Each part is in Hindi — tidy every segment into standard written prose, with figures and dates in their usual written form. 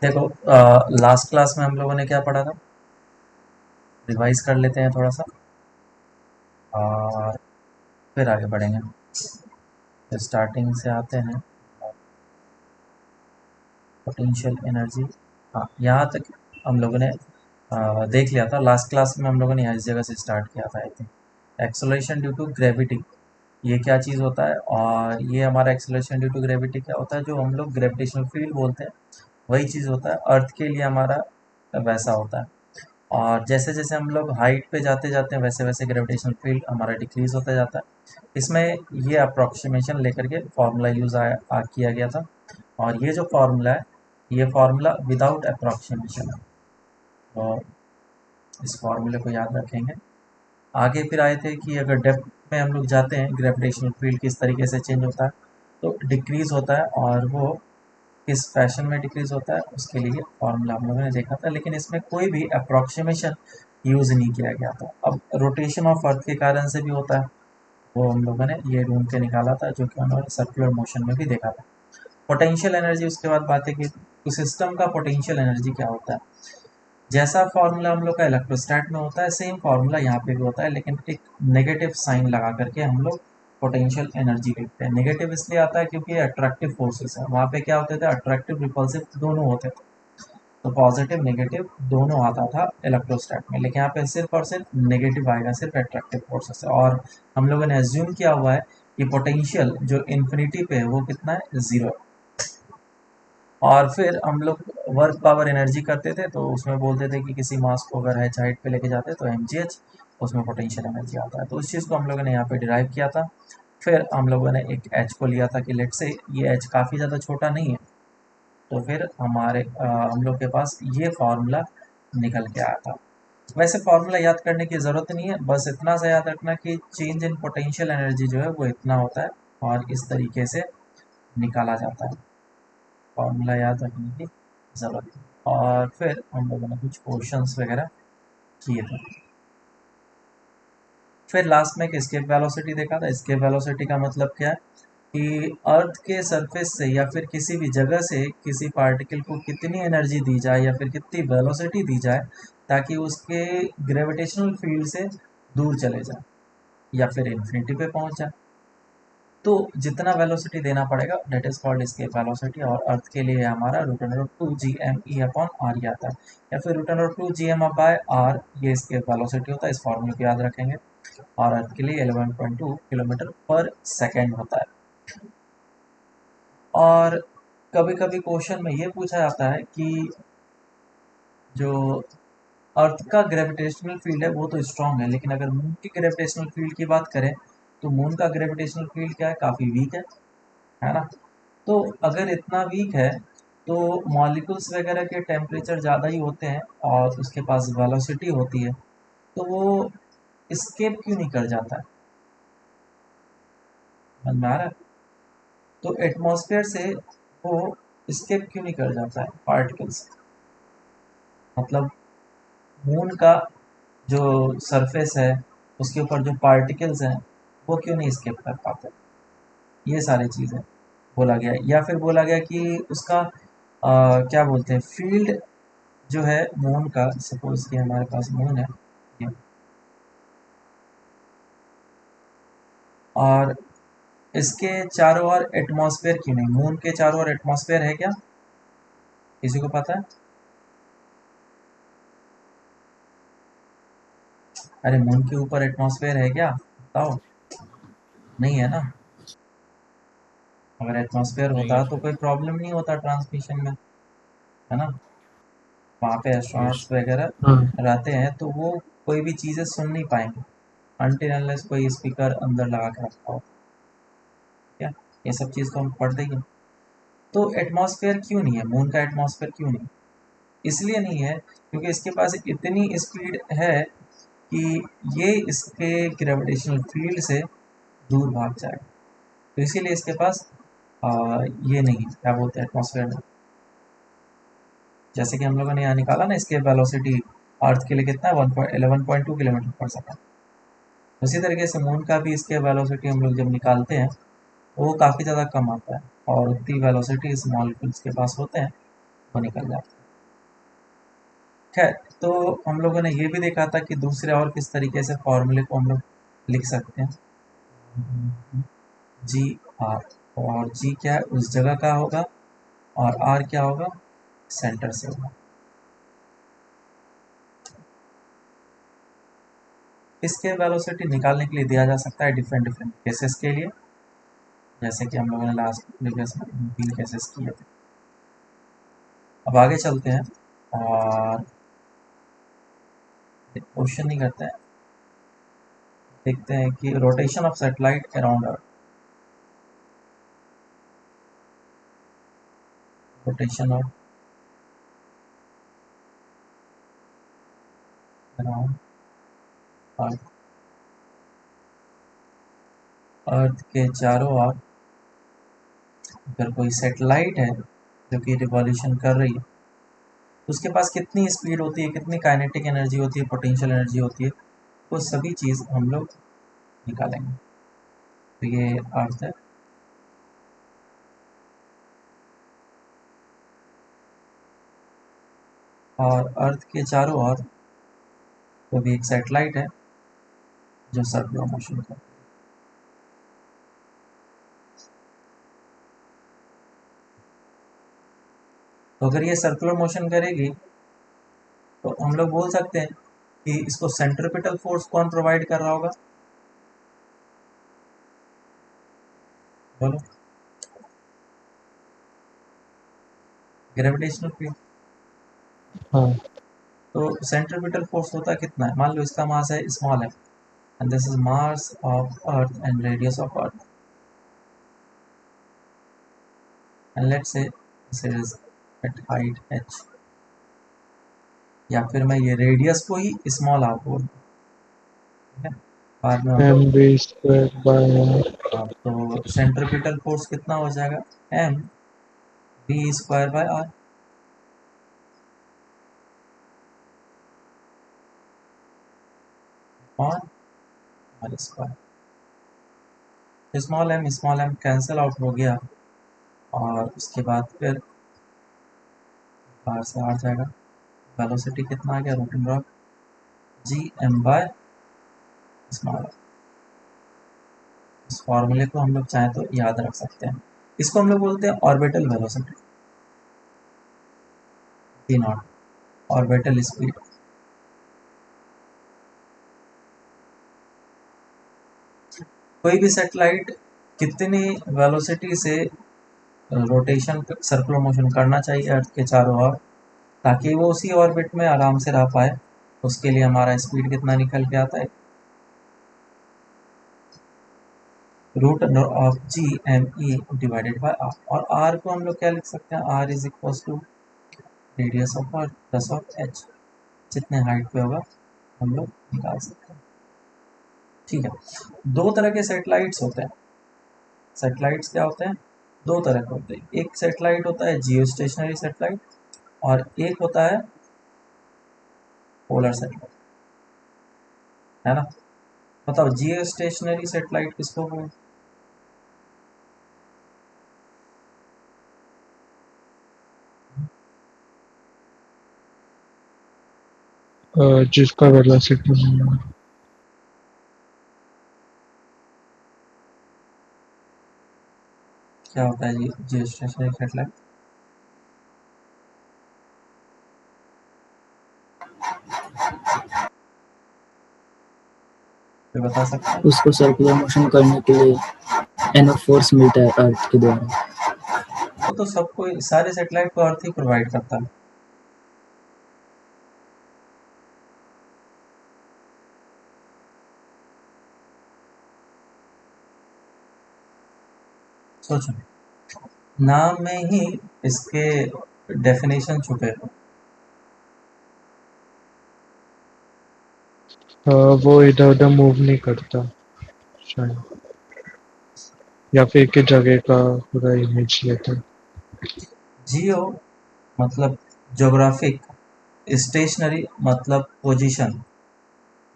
देखो, लास्ट क्लास में हम लोगों ने क्या पढ़ा था? रिवाइज कर लेते हैं थोड़ा सा और फिर आगे बढ़ेंगे। तो स्टार्टिंग से आते हैं। पोटेंशियल एनर्जी, हाँ, यहाँ तक हम लोगों ने देख लिया था। लास्ट क्लास में हम लोगों ने यहाँ इस जगह से स्टार्ट किया था, I think. Acceleration due to gravity, ये क्या चीज़ होता है? और ये हमारा एक्सेलरेशन ड्यू टू ग्रेविटी क्या होता है? जो हम लोग ग्रेविटेशनल फील्ड बोलते हैं, वही चीज़ होता है। अर्थ के लिए हमारा वैसा होता है। और जैसे जैसे हम लोग हाइट पे जाते जाते हैं, वैसे वैसे ग्रेविटेशनल फील्ड हमारा डिक्रीज होता जाता है। इसमें ये अप्रोक्सीमेशन लेकर के फॉर्मूला यूज़ किया गया था। और ये जो फार्मूला है, ये फार्मूला विदाउट अप्रॉक्सीमेशन है। तो इस फार्मूले को याद रखेंगे। आगे फिर आए थे कि अगर डेप्थ में हम लोग जाते हैं, ग्रेविटेशनल फील्ड किस तरीके से चेंज होता है, तो डिक्रीज होता है। और वो किस फैशन में डिक्रीज होता है, उसके लिए फार्मूला हम लोगों ने देखा था, लेकिन इसमें कोई भी अप्रॉक्सीमेशन यूज़ नहीं किया गया था। अब रोटेशन ऑफ अर्थ के कारण से भी होता है, वो हम लोगों ने ये ढूंढ के निकाला था, जो कि उन्होंने सर्कुलर मोशन में भी देखा था। पोटेंशियल एनर्जी, उसके बाद बातें की तो सिस्टम का पोटेंशियल एनर्जी क्या होता है। जैसा फॉर्मूला हम लोग का इलेक्ट्रोस्टैट में होता है, सेम फॉर्मूला यहाँ पे भी होता है, लेकिन एक नेगेटिव साइन लगा करके हम लोग पोटेंशियल एनर्जी लिखते हैं। नेगेटिव इसलिए आता है क्योंकि ये अट्रैक्टिव फोर्सेस है। वहाँ पे क्या होते थे? अट्रैक्टिव रिपल्सिव दोनों होते थे। तो पॉजिटिव नेगेटिव दोनों आता था इलेक्ट्रोस्टैट में, लेकिन यहाँ पे सिर्फ और सिर्फ नेगेटिव आएगा, सिर्फ अट्रैक्टिव फोर्सेस है। और हम लोगों ने एज्यूम किया हुआ है कि पोटेंशियल जो इन्फिनिटी पे है वो कितना है? ज़ीरो। और फिर हम लोग वर्क पावर एनर्जी करते थे, तो उसमें बोलते थे कि किसी मास को अगर एच हाइट पे लेके जाते हैं तो mgh, उसमें पोटेंशियल एनर्जी आता है। तो उस चीज़ को हम लोगों ने यहाँ पे डिराइव किया था। फिर हम लोगों ने एक एच को लिया था कि लेट से ये एच काफ़ी ज़्यादा छोटा नहीं है। तो फिर हम लोग के पास ये फार्मूला निकल के आया था। वैसे फार्मूला याद करने की ज़रूरत नहीं है, बस इतना सा याद रखना कि चेंज इन पोटेंशियल एनर्जी जो है वो इतना होता है और इस तरीके से निकाला जाता है। फॉर्मूला याद रखने की ज़रूरत है। और फिर हम लोगों ने कुछ क्वेश्चंस वगैरह किए थे। फिर लास्ट में एक एस्केप वेलोसिटी देखा था। एस्केप वेलोसिटी का मतलब क्या है कि अर्थ के सरफेस से या फिर किसी भी जगह से किसी पार्टिकल को कितनी एनर्जी दी जाए या फिर कितनी वेलोसिटी दी जाए ताकि उसके ग्रेविटेशनल फील्ड से दूर चले जाए या फिर इन्फिनिटी पे पहुंच जाए। तो जितना वेलोसिटी देना पड़ेगा, that is called escape velocity. और अर्थ के लिए हमारा root under root 2 upon R ही आता है, या फिर root under root 2 by R, ये एस्केप वेलोसिटी होता है। इस फॉर्मूले को याद रखेंगे। और अर्थ के लिए 11.2 किलोमीटर पर सेकेंड होता है। और कभी कभी क्वेश्चन में ये पूछा जाता है कि जो अर्थ का ग्रेविटेशनल फील्ड है वो तो स्ट्रांग है, लेकिन अगर मून की ग्रेविटेशनल फील्ड की बात करें तो मून का ग्रेविटेशनल फील्ड क्या है? काफ़ी वीक है ना? तो अगर इतना वीक है तो मॉलिक्यूल्स वगैरह के टेम्परेचर ज़्यादा ही होते हैं और उसके पास वेलोसिटी होती है, तो वो स्केप क्यों नहीं कर जाता है? समझ में आ रहा है? तो एटमॉस्फेयर से वो स्केप क्यों नहीं कर जाता है पार्टिकल्स? मतलब मून का जो सरफेस है, उसके ऊपर जो पार्टिकल्स हैं, वो क्यों नहीं स्केप कर पाते? ये सारी चीज़ें बोला गया है। या फिर बोला गया कि उसका क्या बोलते हैं, फील्ड जो है मून का, सपोज कि हमारे पास मून है ये, और इसके चारों ओर एटमॉस्फेयर क्यों नहीं? मून के चारों ओर एटमॉस्फेयर है क्या? किसी को पता है? अरे मून के ऊपर एटमॉस्फेयर है क्या? बताओ। नहीं है ना? अगर एटमॉस्फेयर नहीं है होता तो शायद। कोई प्रॉब्लम नहीं होता ट्रांसमिशन में, है ना? वहाँ पे यस। एस्ट्रोनॉट्स वगैरह हाँ। रहते हैं, तो वो कोई भी चीज़ें सुन नहीं पाएंगे अनटिल अनलेस कोई स्पीकर अंदर लगा के रखा हो। क्या ये सब चीज़ तो हम पढ़ते ही हैं। तो एटमॉस्फेयर क्यों नहीं है? मून का एटमॉस्फेयर क्यों नहीं? इसलिए नहीं है क्योंकि इसके पास इतनी स्पीड है कि ये इसके ग्रेविटेशनल फील्ड से दूर भाग जाए। तो इसीलिए इसके पास ये नहीं है, क्या बोलते हैं, एटमॉस्फेयर नहीं। जैसे कि हम लोगों ने यहाँ निकाला ना, इसके वेलोसिटी अर्थ के लिए कितना है? 11.2 किलोमीटर पर सेकंड। उसी तरीके से मून का भी इसके वेलोसिटी हम लोग जब निकालते हैं वो काफ़ी ज़्यादा कम आता है, और उतनी वेलोसिटी इस मॉलिक्यूल्स के पास होते हैं वो निकल जाता है। खैर, तो हम लोगों ने ये भी देखा था कि दूसरे और किस तरीके से फॉर्मूले को हम लोग लिख सकते हैं। जी आर, और जी क्या है, उस जगह का होगा, और आर क्या होगा, सेंटर से होगा। इसके वेलोसिटी निकालने के लिए दिया जा सकता है डिफरेंट डिफरेंट केसेस के लिए, जैसे कि हम लोगों ने लास्ट प्रीवियस में 3 केसेस किए थे। अब आगे चलते हैं और क्वेश्चन नहीं करते हैं, देखते हैं कि rotation of satellite around earth, rotation of around earth, earth के चारों ओर अगर कोई सैटेलाइट है जो कि रिवॉल्यूशन कर रही है, उसके पास कितनी स्पीड होती है, कितनी काइनेटिक एनर्जी होती है, पोटेंशियल एनर्जी होती है, वो सभी चीज़ हम लोग निकालेंगे। तो ये अर्थ है, और अर्थ के चारों ओर वो भी एक सैटेलाइट है जो सर्कुलर मोशन करती है। तो अगर ये सर्कुलर मोशन करेगी तो हम लोग बोल सकते हैं कि इसको सेंट्रिपिटल फोर्स कौन प्रोवाइड कर रहा होगा, बोलो। Gravitational field. हाँ। तो सेंट्रिपिटल फोर्स होता कितना है, मान लो इसका मास है स्मॉल है, and this is mass of earth and radius of earth, and let's say this is at height h, या फिर मैं ये रेडियस को ही स्मॉल आर बोल, ठीक है, बाद में हम एम लोग। B square by R. हाँ, तो सेंट्रिपिटल फोर्स कितना हो जाएगा, M B square by R, और R square. Small M cancel out हो गया, और उसके बाद फिर बाहर से आ जाएगा, वेलोसिटी कितना आ गया, root drop G M by small. इस फॉर्मूले को हम लोग चाहें तो याद रख सकते हैं, इसको हम लोग बोलते हैं orbital velocity, T not, orbital speed. कोई भी सैटेलाइट कितनी वेलोसिटी से रोटेशन सर्कुलर मोशन करना चाहिए अर्थ के चारों ओर, ताकि वो उसी ऑर्बिट में आराम से रह पाए, उसके लिए हमारा स्पीड कितना निकल के आता है, root of ji M E divided by R, और आर को हम लोग क्या लिख सकते हैं, R is equal to radius of earth plus of H, जितने हाइट पे होगा हम लोग निकाल सकते हैं। ठीक है, दो तरह के सैटेलाइट्स होते हैं। सैटेलाइट्स क्या होते हैं, दो तरह के होते हैं, एक सैटेलाइट होता है जियो स्टेशनरी सैटेलाइट, और एक होता है पोलर सैटेलाइट, है ना। बताओ जियो स्टेशनरी सैटेलाइट किसको बोलते जिसका वेलोसिटी नहीं है। हैं? क्या होता है जियो स्टेशनरी सैटेलाइट, कोई बता सकता है। उसको सर्कुलर मोशन करने के लिए एनफ फोर्स मिलता है अर्थ के द्वारा। वो तो सबको, सारे सैटेलाइट को अर्थ ही प्रोवाइड करता है। सोचो, नाम में ही इसके डेफिनेशन छुपे हो। वो इधर उधर मूव नहीं करता शायद, या फिर एक ही जगह का पूरा इमेज लेता है। जियो मतलब ज्योग्राफिक, स्टेशनरी मतलब पोजीशन,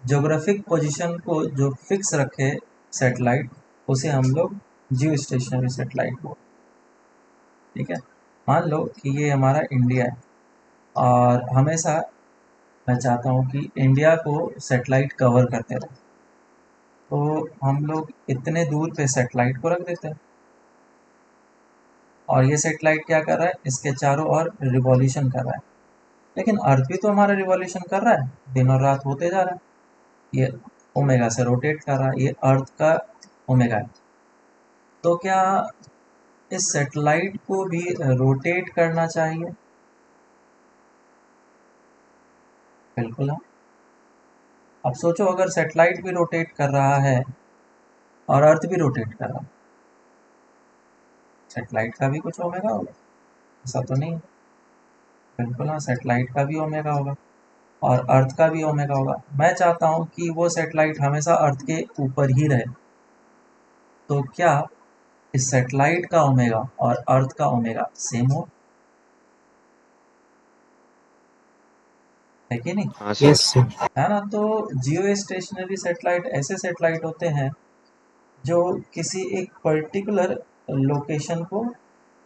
ज्योग्राफिक पोजीशन को जो फिक्स रखे सैटेलाइट, उसे हम लोग जियो स्टेशनरी सैटेलाइट बोलते हैं, ठीक है। मान लो कि ये हमारा इंडिया है और हमेशा मैं चाहता हूँ कि इंडिया को सैटेलाइट कवर करते रहे, तो हम लोग इतने दूर पे सैटेलाइट को रख देते हैं और ये सैटेलाइट क्या कर रहा है, इसके चारों ओर रिवॉल्यूशन कर रहा है। लेकिन अर्थ भी तो हमारा रिवॉल्यूशन कर रहा है, दिन और रात होते जा रहा है, ये ओमेगा से रोटेट कर रहा है, ये अर्थ का ओमेगा है। तो क्या इस सैटेलाइट को भी रोटेट करना चाहिए? बिल्कुल हाँ। अब सोचो अगर सैटेलाइट भी रोटेट कर रहा है और अर्थ भी रोटेट कर रहा है, सैटेलाइट का भी कुछ ओमेगा होगा? ऐसा तो नहीं है। बिल्कुल हाँ, सैटेलाइट का भी ओमेगा होगा और अर्थ का भी ओमेगा होगा। मैं चाहता हूँ कि वो सैटेलाइट हमेशा अर्थ के ऊपर ही रहे, तो क्या इस सैटेलाइट का ओमेगा और अर्थ का ओमेगा सेम हो? है कि नहीं? हाँ Yes, सर। sir. है ना? तो जियो स्टेशनरी सैटेलाइट ऐसे सैटेलाइट होते हैं जो किसी एक पर्टिकुलर लोकेशन को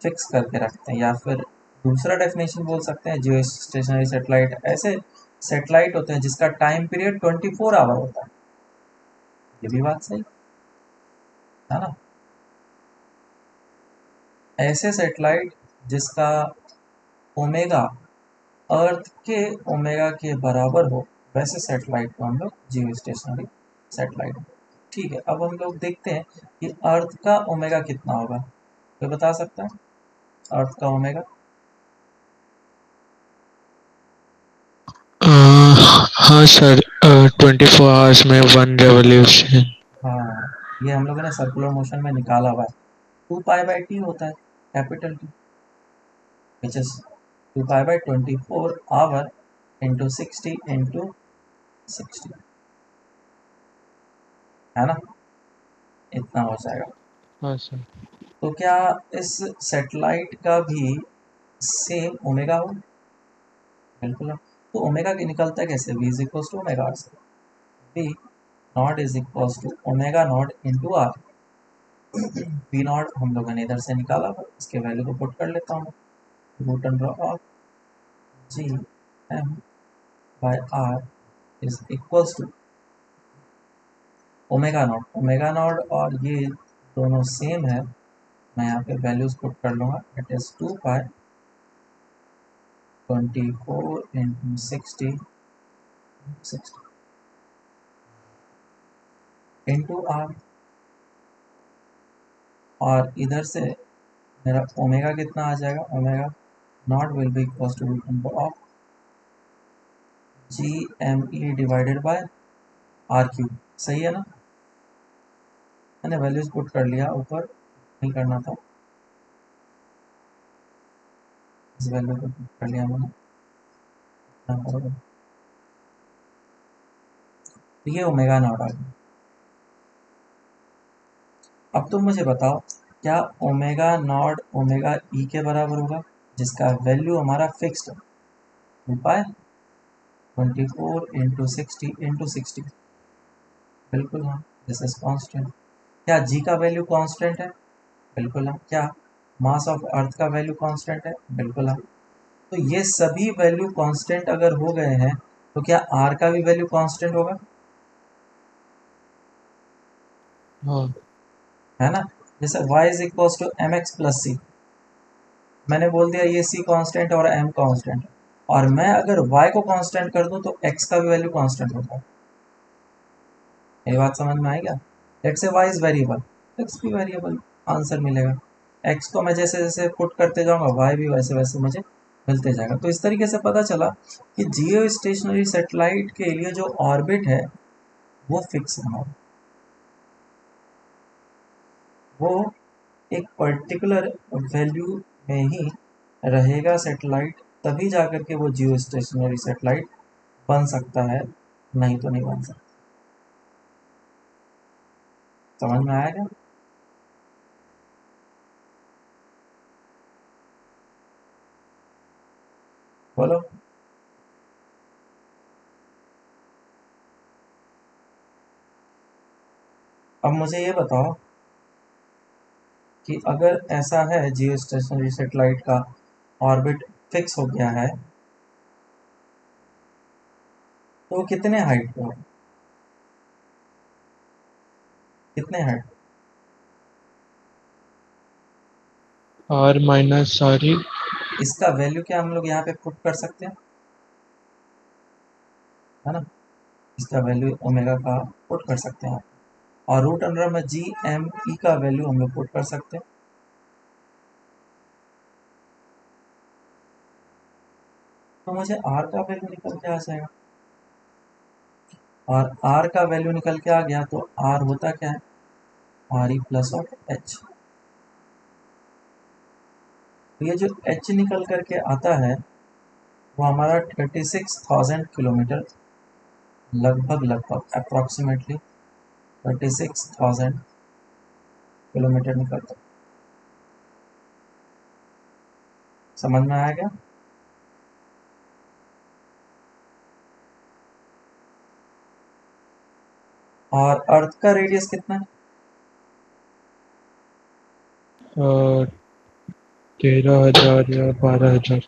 फिक्स करके रखते हैं, या फिर दूसरा डेफिनेशन बोल सकते हैं, जियो स्टेशनरी सैटेलाइट ऐसे सैटेलाइट होते हैं जिसका टाइम पीरियड 24 आवर होता है। ये भी बात सही है ना? ऐसे सैटेलाइट जिसका ओमेगा अर्थ के ओमेगा के बराबर हो, वैसे सैटेलाइट को हम लोग जियो स्टेशनरी सैटेलाइट। ठीक है, अब हम लोग देखते हैं कि अर्थ का ओमेगा कितना होगा। कोई बता सकता है अर्थ का ओमेगा? हाँ सर, 24 आवर्स में 1 रेवोल्यूशन। हाँ, ये हम लोगों ने सर्कुलर मोशन में निकाला हुआ है। 2 पाई बाई टी होता है, capital T, which is 2 pi by 24 our into 60 into 60, है ना? इतना हो जाएगा। हाँ सर। तो क्या इस सैटेलाइट का भी सेम ओमेगा हो? बिल्कुल। तो ओमेगा की निकलता है कैसे? v is equal to omega R से। v naught is equal to omega naught into R. v naught हम लोगों ने इधर से निकाला हुआ, इसके वैल्यू को पुट कर लेता हूँ। Root under of ji M by R is equal to omega naught और ये दोनों सेम है। मैं यहाँ पे वैल्यूज पुट कर लूँगा। It is 2 pi 24 into 60 into R, और इधर से मेरा ओमेगा कितना आ जाएगा? Omega naught will be equal to root number of ji M E divided by R cube. सही है ना? मैंने वैल्यूज पुट कर लिया, ऊपर नहीं करना था, इस वैल्यू को पुट कर लिया मैंने। हाँ, बराबर। तो ये ओमेगा नॉट आ गया। अब तुम मुझे बताओ, क्या ओमेगा नॉट ओमेगा ई के बराबर होगा, जिसका वैल्यू हमारा फिक्स्ड है 2 पाई 24 इंटू 60 बिल्कुल हाँ, दिस इज कांस्टेंट। क्या जी का वैल्यू कांस्टेंट है? बिल्कुल हाँ। क्या मास ऑफ अर्थ का वैल्यू कांस्टेंट है? बिल्कुल हाँ। तो ये सभी वैल्यू कांस्टेंट अगर हो गए हैं, तो क्या आर का भी वैल्यू कांस्टेंट होगा? हाँ है ना? जैसे y is equal to M X plus C, मैंने बोल दिया ये c कांस्टेंट और m कांस्टेंट, और मैं अगर y को कांस्टेंट कर दूं तो x का भी वैल्यू कांस्टेंट होता है। ये बात समझ में आई क्या? Let's say y is variable, x भी वेरिएबल, आंसर मिलेगा। x को मैं जैसे जैसे पुट करते जाऊंगा, y भी वैसे वैसे मुझे मिलते जाएगा। तो इस तरीके से पता चला कि जियो स्टेशनरी सैटेलाइट के लिए जो ऑर्बिट है वो फिक्स है, वो एक पर्टिकुलर वैल्यू में ही रहेगा सैटेलाइट, तभी जाकर के वो जियो स्टेशनरी सैटेलाइट बन सकता है, नहीं तो नहीं बन सकता। समझ में आया क्या? बोलो। अब मुझे ये बताओ कि अगर ऐसा है जियो स्टेशनरी सैटेलाइट का ऑर्बिट फिक्स हो गया है, तो कितने हाइट पे होगा, कितने हाइट? आर माइनस सारी। इसका वैल्यू क्या हम लोग यहाँ पे पुट कर सकते हैं, है ना, इसका वैल्यू ओमेगा का पुट कर सकते हैं, और रूट अंडर में जी एम ई का वैल्यू हम लोग पुट कर सकते हैं। तो मुझे आर का वैल्यू निकल के आ जाएगा, और आर का वैल्यू निकल के आ गया, तो आर होता क्या है, R E plus of H. तो ये जो एच निकल करके आता है वो हमारा 36,000 किलोमीटर, लगभग लगभग अप्रॉक्सीमेटली 36,000 किलोमीटर निकलता है। समझ में आया क्या? और अर्थ का रेडियस कितना है? 13,000 या 12,000।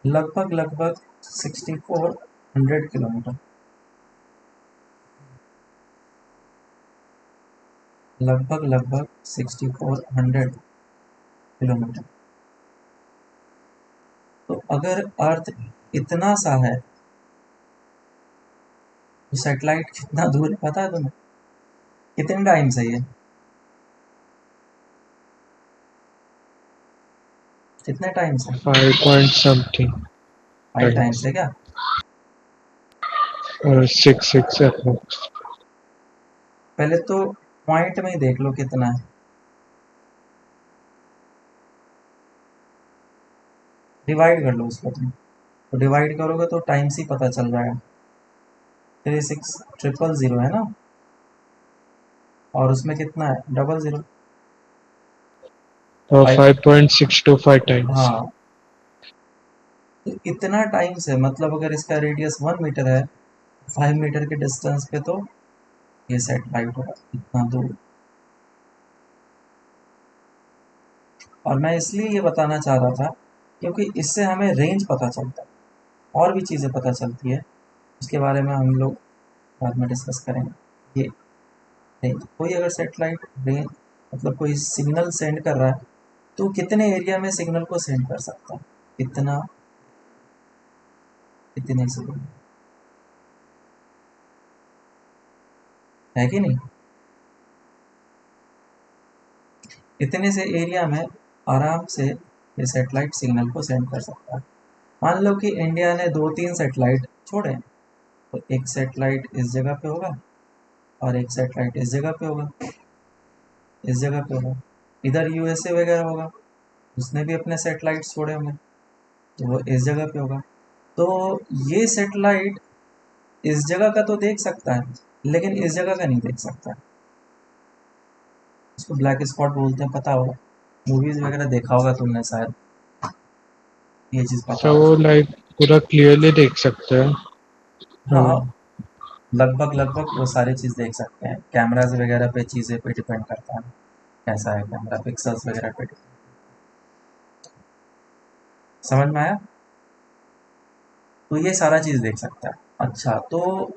लगभग लगभग 6,400 किलोमीटर, लगभग लगभग 6,400 किलोमीटर। तो अगर अर्थ इतना सा है तो सैटेलाइट कितना दूर है पता है तुम्हें, कितने टाइम से ये, कितने टाइम से? 5 पॉइंट समथिंग 5 टाइम टाइम्स से क्या? और 6 अप्रोक्स। पहले तो पॉइंट में ही देख लो कितना है, डिवाइड कर लो उसको तुम, तो डिवाइड करोगे तो टाइम से ही पता चल जाएगा। 36,000 है ना, और उसमें कितना है, 00। और फाइव, 5.625 टाइम्स। हाँ, तो इतना टाइम से, मतलब अगर इसका रेडियस 1 मीटर है, 5 मीटर के डिस्टेंस पे तो ये सेटेलाइट होगा इतना दूर। और मैं इसलिए ये बताना चाह रहा था क्योंकि इससे हमें रेंज पता चलता है, और भी चीज़ें पता चलती है, उसके बारे में हम लोग बाद में डिस्कस करेंगे। ये रेंज, कोई अगर सेटेलाइट रेंज मतलब कोई सिग्नल सेंड कर रहा है तो कितने एरिया में सिग्नल को सेंड कर सकता है, इतना, इतने से, है कि नहीं, इतने से एरिया में आराम से ये सेटेलाइट सिग्नल को सेंड कर सकता है। मान लो कि इंडिया ने 2-3 सेटेलाइट छोड़े, तो एक सेटेलाइट इस जगह पे होगा, और एक सेटेलाइट इस जगह पे होगा, इस जगह पे होगा, इधर यूएसए वगैरह होगा, उसने भी अपने सेटेलाइट छोड़े होंगे, तो वो इस जगह पे होगा। तो ये सेटेलाइट इस जगह का तो देख सकता है, लेकिन इस जगह का नहीं देख सकता है। उसको ब्लैक स्पॉट बोलते हैं, पता होगा, मूवीज वगैरह देखा होगा तुमने शायद, ये चीज़ पता तो वो होगा। लाइक पूरा क्लियरली देख सकते हैं। हाँ, हाँ। लगभग लगभग वो सारी चीज़ देख सकते हैं, कैमराज वगैरह पे, चीज़ें पे डिपेंड करता है कैसा है कैमरा, पिक्सल्स वगैरह पे। समझ में आया? तो ये सारा चीज़ देख सकता है। अच्छा, तो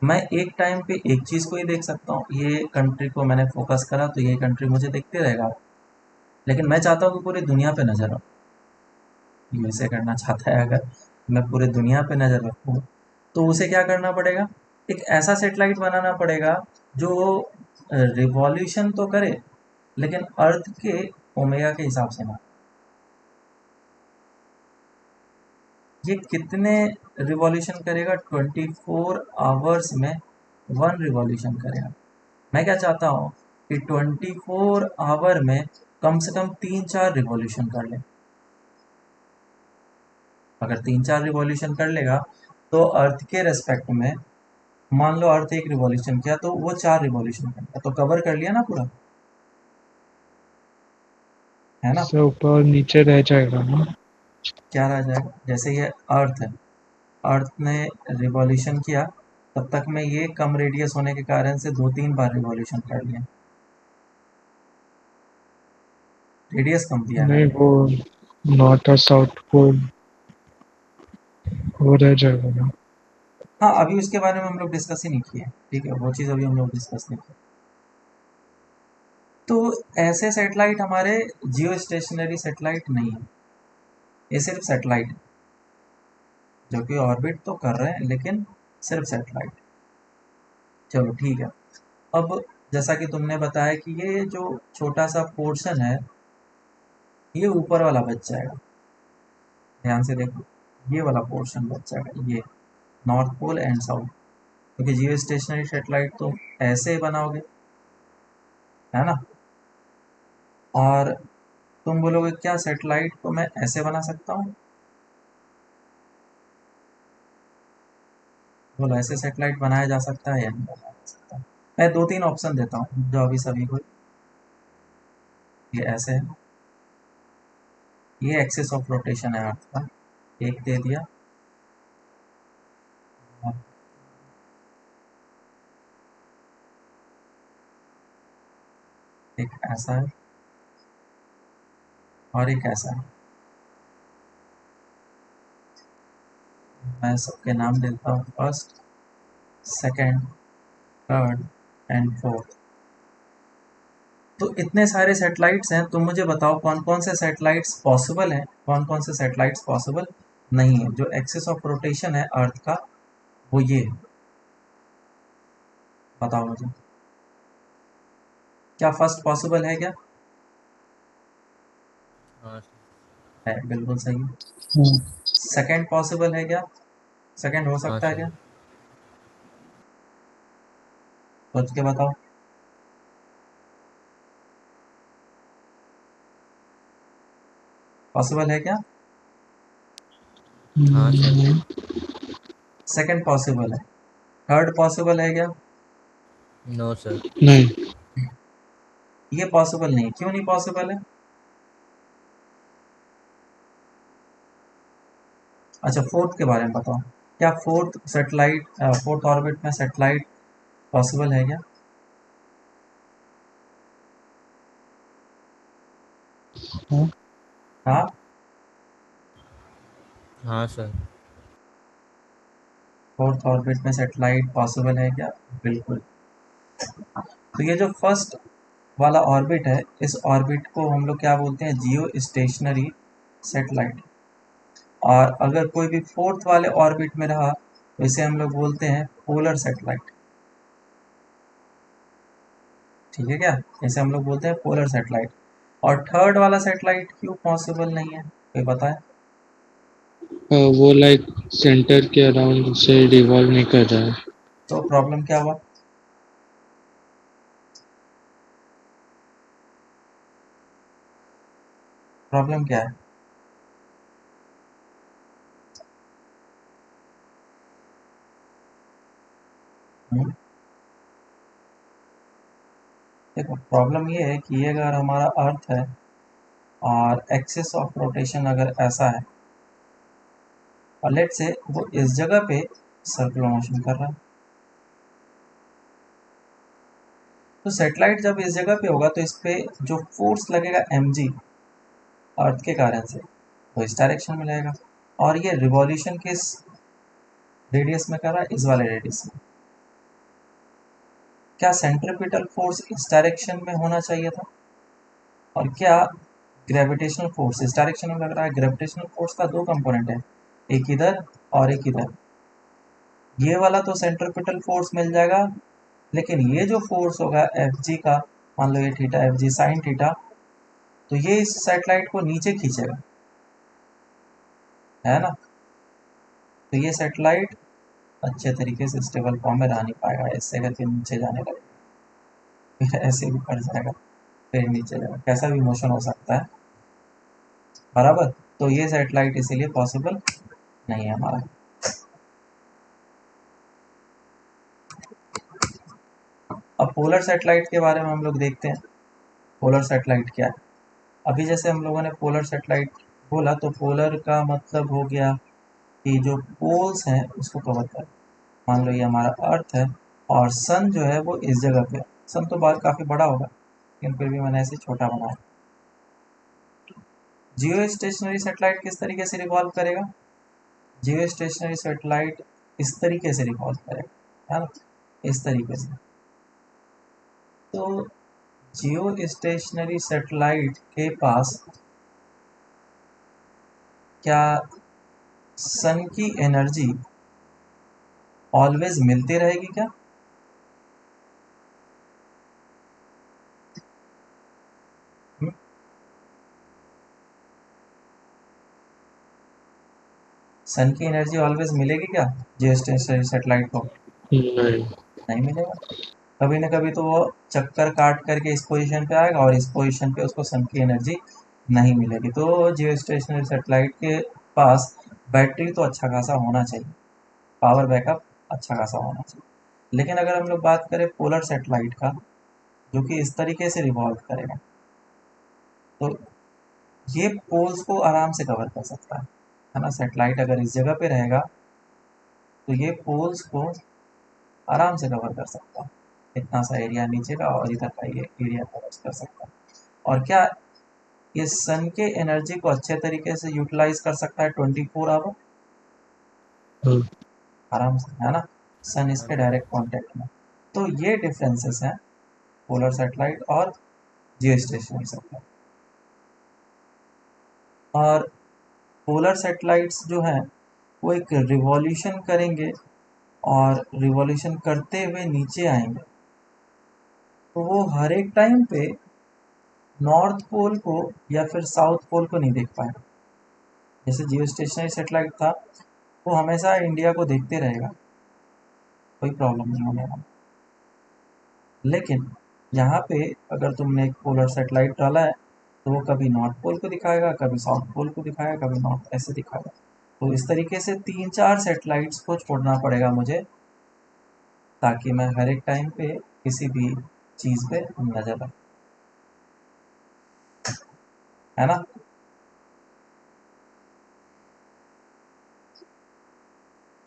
मैं एक टाइम पे एक चीज़ को ही देख सकता हूँ, ये कंट्री को मैंने फोकस करा तो ये कंट्री मुझे देखते रहेगा, लेकिन मैं चाहता हूँ कि पूरी दुनिया पे नज़र रखूँ। यूएसए करना चाहता है अगर मैं पूरे दुनिया पे नज़र रखूँ, तो उसे क्या करना पड़ेगा, एक ऐसा सेटेलाइट बनाना पड़ेगा जो रिवॉल्यूशन तो करे, लेकिन अर्थ के ओमेगा के हिसाब से ना। ये कितने रिवॉल्यूशन करेगा, 24 आवर्स में 1 रिवॉल्यूशन करेगा। मैं क्या चाहता हूँ कि 24 आवर में कम से कम 3-4 रिवॉल्यूशन कर ले। अगर 3-4 रिवॉल्यूशन कर लेगा तो अर्थ के रेस्पेक्ट में, मान लो अर्थ एक रिवॉल्यूशन किया तो वो 4 रिवॉल्यूशन करेगा, तो कवर कर लिया ना पूरा, है ना। इससे ऊपर और नीचे रह जाएगा ना। क्या रह जाएगा, जैसे ये अर्थ है, अर्थ ने रिवॉल्यूशन किया, तब तक में ये कम रेडियस होने के कारण से 2-3 बार रिवॉल्यूशन कर लिया, रेडियस कम दिया है नहीं मैंने। वो नॉर्थ और साउथ पोल वो रह जाएगा ना। हाँ, अभी उसके बारे में हम लोग डिस्कस ही नहीं किए, ठीक है, वो चीज़ अभी हम लोग डिस्कस नहीं किए। तो ऐसे सैटेलाइट हमारे जियो स्टेशनरी सैटेलाइट नहीं है, ये सिर्फ सैटेलाइट है, जो कि ऑर्बिट तो कर रहे हैं लेकिन सिर्फ सैटेलाइट। चलो ठीक है। अब जैसा कि तुमने बताया कि ये जो छोटा सा पोर्शन है ये ऊपर वाला बच जाएगा, ध्यान से देखो, ये वाला पोर्शन बच जाएगा, ये नॉर्थ पोल एंड साउथ, क्योंकि जियो स्टेशनरी सैटेलाइट तो ऐसे ही बनाओगे, है ना। और तुम बोलोगे क्या सैटेलाइट को मैं ऐसे बना सकता हूँ, बोलो ऐसे सैटेलाइट बनाया जा सकता है या नहीं बनाया जा सकता। मैं दो तीन ऑप्शन देता हूँ जो अभी सभी को, ये ऐसे है, ये एक्सिस ऑफ रोटेशन है अर्थ का, एक दे दिया, और एक ऐसा है, और एक ऐसा है। मैं सबके नाम देता हूँ, first, second, third and fourth. तो इतने सारे सैटेलाइट्स हैं, तुम मुझे बताओ कौन कौन से सैटेलाइट्स पॉसिबल हैं, कौन कौन से सैटेलाइट्स पॉसिबल नहीं है। जो एक्सिस ऑफ रोटेशन है अर्थ का वो ये है, बताओ मुझे, क्या फर्स्ट पॉसिबल है क्या? हाँ है, बिल्कुल सही है। हाँ, सेकंड पॉसिबल है क्या? सेकंड हो हाँ सकता है सर। क्या? सोच के बताओ। पॉसिबल है क्या? हाँ सर। नहीं। सेकंड पॉसिबल है। थर्ड पॉसिबल है क्या? No sir. नहीं। ये पॉसिबल नहीं, क्यों नहीं पॉसिबल है? अच्छा, फोर्थ के बारे में बताओ, क्या फोर्थ सैटेलाइट, फोर्थ ऑर्बिट में सैटेलाइट पॉसिबल है क्या? हाँ, हाँ, हाँ सर। फोर्थ ऑर्बिट में सैटेलाइट पॉसिबल है क्या? बिल्कुल। तो ये जो फर्स्ट वाला ऑर्बिट है, इस ऑर्बिट को हम लोग क्या बोलते हैं, जियो स्टेशनरी सैटेलाइट। और अगर कोई भी फोर्थ वाले ऑर्बिट में रहा तो इसे हम लोग बोलते हैं पोलर सैटेलाइट, ठीक है क्या, इसे हम लोग बोलते हैं पोलर सैटेलाइट। और थर्ड वाला सैटेलाइट क्यों पॉसिबल नहीं है, कोई पता है? वो लाइक सेंटर के अराउंड से रिवॉल्व नहीं कर रहा है। तो प्रॉब्लम क्या हुआ? प्रॉब्लम क्या है? हम्म? देखो, प्रॉब्लम ये है कि ये अगर हमारा अर्थ है और एक्सिस ऑफ रोटेशन अगर ऐसा है, और लेट से वो इस जगह पे सर्कुलर मोशन कर रहा है, तो सैटेलाइट जब इस जगह पे होगा तो इस पे जो फोर्स लगेगा mg अर्थ के कारण से, वो इस डायरेक्शन में लगेगा। और ये रिवॉल्यूशन किस रेडियस में कर रहा है, इस वाले रेडियस में। क्या सेंट्रिपिटल फोर्स इस डायरेक्शन में होना चाहिए था, और क्या ग्रेविटेशनल फोर्स इस डायरेक्शन में लग रहा है? ग्रेविटेशनल फोर्स का दो कंपोनेंट है, एक इधर और एक इधर। ये वाला तो सेंट्रिपिटल फोर्स मिल जाएगा, लेकिन ये जो फोर्स होगा एफ जी का, मान लो ये theta, F G sine theta, तो ये इस सैटेलाइट को नीचे खींचेगा, है ना। तो ये सैटेलाइट अच्छे तरीके से स्टेबल फॉर्म में रह नहीं पाएगा, ऐसे करके नीचे जाने लगेगा, फिर ऐसे भी पड़ जाएगा, फिर नीचे जाएगा, कैसा भी मोशन हो सकता है, बराबर। तो ये सैटेलाइट इसीलिए पॉसिबल नहीं है हमारा। अब पोलर सैटेलाइट के बारे में हम लोग देखते हैं, पोलर सैटेलाइट क्या है। अभी जैसे हम लोगों ने पोलर सैटेलाइट बोला, तो पोलर का मतलब हो गया कि जो पोल्स हैं उसको कवर कर, मान लो ये हमारा अर्थ है और सन जो है वो इस जगह पे है। सन तो बाहर काफ़ी बड़ा होगा, लेकिन फिर भी मैंने ऐसे छोटा बनाया। जियो स्टेशनरी सेटेलाइट किस तरीके से रिवॉल्व करेगा? जियो स्टेशनरी सेटेलाइट इस तरीके से रिवॉल्व करेगा, है ना, इस तरीके से। तो जियो स्टेशनरी सेटेलाइट के पास क्या सन की एनर्जी ऑलवेज मिलती रहेगी क्या? हम्म? सन की एनर्जी ऑलवेज मिलेगी क्या जियो स्टेशनरी सेटेलाइट को? नहीं। नहीं मिलेगा। कभी ना कभी तो वो चक्कर काट करके इस पोजीशन पे आएगा और इस पोजीशन पे उसको सन की एनर्जी नहीं मिलेगी। तो जियो स्टेशनरी सेटेलाइट के पास बैटरी तो अच्छा खासा होना चाहिए, पावर बैकअप अच्छा खासा होना चाहिए। लेकिन अगर हम लोग बात करें पोलर सेटेलाइट का, जो कि इस तरीके से रिवॉल्व करेगा, तो ये पोल्स को आराम से कवर कर सकता है ना। सेटेलाइट अगर इस जगह पे रहेगा तो ये पोल्स को आराम से कवर कर सकता है, इतना सा एरिया नीचे का और इधर का ये एरिया कवर कर सकता है। और क्या ये सन के एनर्जी को अच्छे तरीके से यूटिलाइज कर सकता है 24 आवर हाँ। आराम से, है ना। सन हाँ इसके सर। डायरेक्ट कांटेक्ट में। तो ये डिफरेंसेस हैं पोलर सैटेलाइट और जियो स्टेशनरी सैटेलाइट। और पोलर सैटेलाइट्स जो हैं वो एक रिवॉल्यूशन करेंगे और रिवॉल्यूशन करते हुए नीचे आएंगे, तो वो हर एक टाइम पे नॉर्थ पोल को या फिर साउथ पोल को नहीं देख पाएगा। जैसे जियो स्टेशनरी सैटेलाइट था वो हमेशा इंडिया को देखते रहेगा, कोई प्रॉब्लम नहीं होने वाला। लेकिन यहाँ पे अगर तुमने एक पोलर सैटेलाइट डाला है तो वो कभी नॉर्थ पोल को दिखाएगा, कभी साउथ पोल को दिखाएगा, कभी नॉर्थ, ऐसे दिखाएगा। तो इस तरीके से 3-4 सैटेलाइट्स को छोड़ना पड़ेगा मुझे, ताकि मैं हर एक टाइम पे किसी भी चीज़ पे नज़र रख, है ना।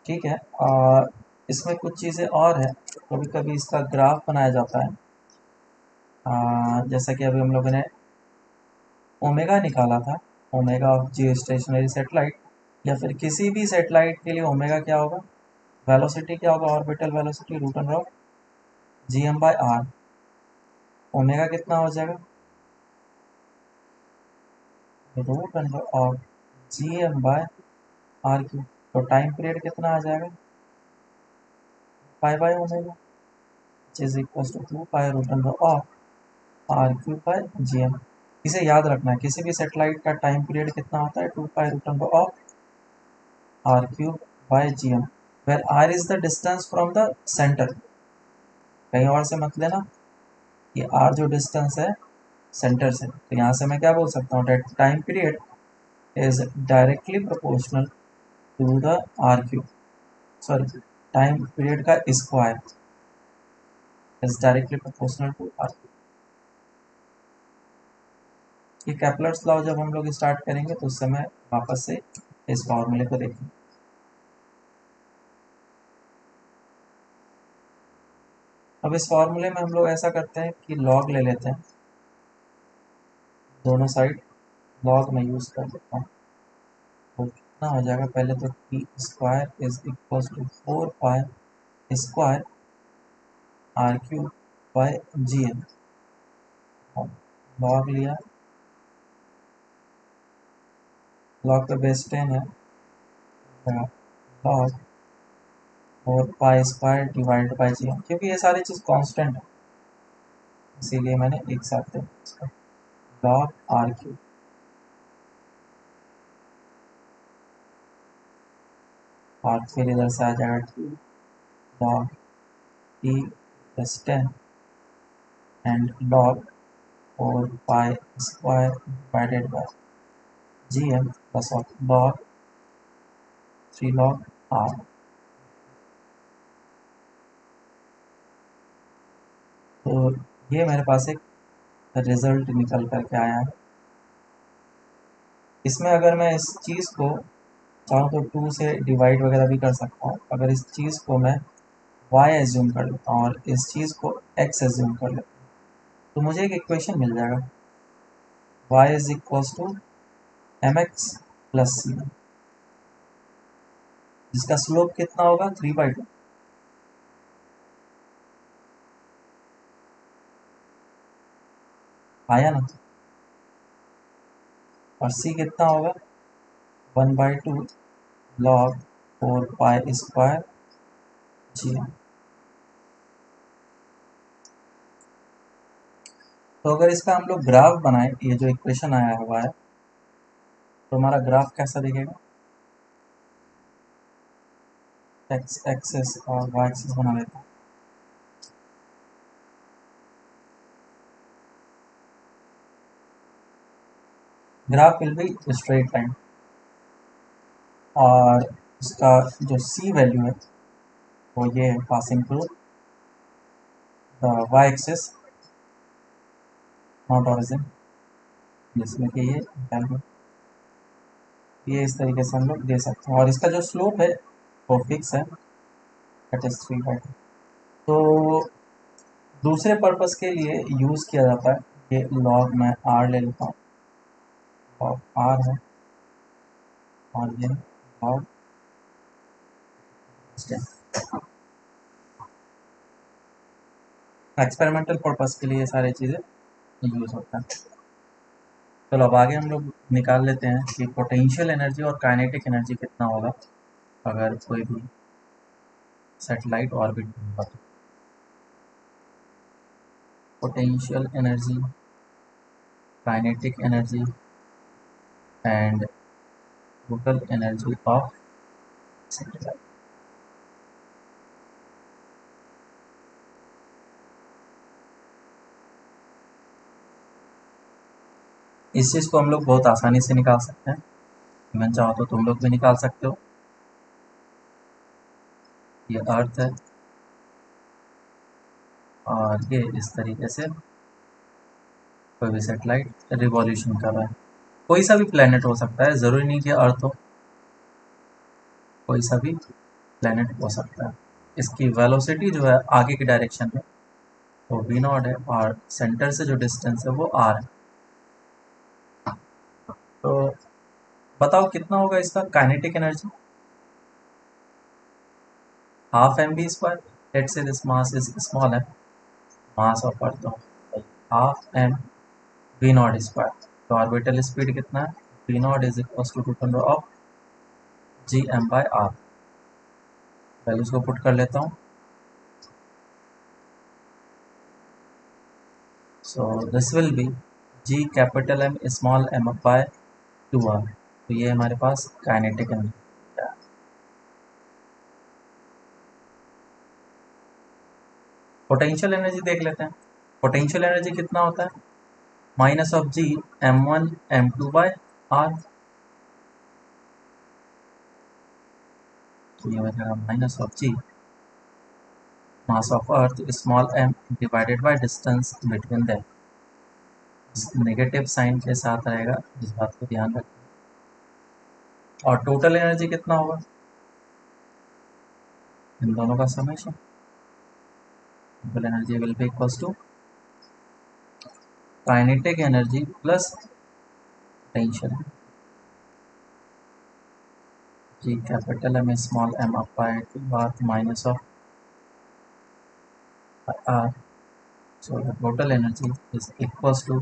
ठीक है। और इसमें कुछ चीज़ें और है, कभी कभी इसका ग्राफ बनाया जाता है। जैसा कि अभी हम लोगों ने ओमेगा निकाला था, omega of Jio stationery satellite, या फिर किसी भी सेटेलाइट के लिए ओमेगा क्या होगा, वेलोसिटी क्या होगा, orbital velocity root under of G M by R. Omega कितना हो जाएगा, root under of ji M by R cube. तो टाइम पीरियड कितना आ जाएगा, pi by omega is equal to 2 pi root under of R cube by G M. इसे याद रखना है, किसी भी सेटेलाइट का टाइम पीरियड कितना होता है, 2 pi root under of R cube by G M, where R is the distance from the centre. कहीं और से मत लेना, ये आर जो डिस्टेंस है सेंटर से, तो यहाँ से मैं क्या बोल सकता हूँ, that time period is directly proportional to the R cube, sorry, time period का square is directly proportional to R cube. ये कैपलर्स लॉ जब हम लोग स्टार्ट करेंगे तो उस समय वापस से इस फॉर्मूले को देखेंगे। अब इस फॉर्मूले में हम लोग ऐसा करते हैं कि लॉग ले लेते हैं, दोनों साइड लॉग में यूज़ कर देता हूँ। तो कितना हो जाएगा, पहले तो T square is equal to 4 pi square R cube by G M. Log लिया, लॉग का बेस 10 है, log 4 pi square divide by G M, क्योंकि ये सारी चीज़ कांस्टेंट है इसीलिए मैंने एक साथ दे दिया। लॉग आर क्यू, और फिर इधर से आ जाएगा T log T plus 10 and log 4 pi square divided by G M plus of log 3 log R. तो ये मेरे पास एक रिजल्ट निकल करके आया है। इसमें अगर मैं इस चीज़ को चाहूँ तो 2 से डिवाइड वगैरह भी कर सकता हूँ। अगर इस चीज़ को मैं y एज्यूम कर लेता हूँ और इस चीज़ को x एज्यूम कर लेता हूँ, तो मुझे एक इक्वेशन मिल जाएगा, y is equals to mx plus C, जिसका स्लोप कितना होगा 3/2, आया ना। और सी कितना होगा 1/2 log 4 पाई स्क्वायर जी। तो अगर इसका हम लोग ग्राफ बनाएं, ये जो इक्वेशन आया हुआ है, तो हमारा ग्राफ कैसा दिखेगा, एक्स एक्सेस और वाई एक्सेस बना लेते हैं। Graph will be straight line, और इसका जो सी वैल्यू है वो ये है passing through the Y axis not origin, जिसमें कि ये वैल्यू, ये इस तरीके से हम लोग दे सकते हैं। और इसका जो स्लोप है वो फिक्स है, दैट इज 3/2। तो दूसरे पर्पस के लिए यूज़ किया जाता है, ये लॉग मैं आर ले लेता हूँ, लॉग आर है, और ये लॉग एक्सपेरिमेंटल पर्पस के लिए ये सारी चीज़ें यूज़ होता है। चलो अब आगे हम लोग निकाल लेते हैं कि पोटेंशियल एनर्जी और काइनेटिक एनर्जी कितना होगा अगर कोई भी सैटेलाइट ऑर्बिट में होगा। तो potential energy, kinetic energy and total energy of satellite. इस चीज़ को हम लोग बहुत आसानी से निकाल सकते हैं, मैं चाहो तो तुम लोग भी निकाल सकते हो। ये अर्थ है और ये इस तरीके से कोई भी सैटेलाइट रिवॉल्यूशन कर रहा है। कोई सा भी प्लेनेट हो सकता है, ज़रूरी नहीं कि अर्थ हो, कोई सा भी प्लेनेट हो सकता है। इसकी वेलोसिटी जो है आगे की डायरेक्शन में वो v नॉट है, और सेंटर से जो डिस्टेंस है वो r है। तो बताओ कितना होगा इसका kinetic energy, half m B square. Let's say this mass is small है, mass of earth half m v naught square. तो ऑर्बिटल स्पीड कितना है, v naught is equal to root under of G M by r. Values को पुट कर लेता हूँ। So this will be g capital M small m by 2r। तो ये हमारे पास काइनेटिक एनर्जी। पोटेंशियल एनर्जी देख लेते हैं। पोटेंशियल एनर्जी कितना होता है, minus of G m1 m2 by R. तो ये हो जाएगा minus of G mass of earth small m divided by distance between them. Negative sign के साथ रहेगा, इस बात को ध्यान रखें। और टोटल एनर्जी कितना होगा, इन दोनों का summation, total energy will be equals to kinetic energy plus potential G capital M small M up by 2r minus of r। So the total energy is equals to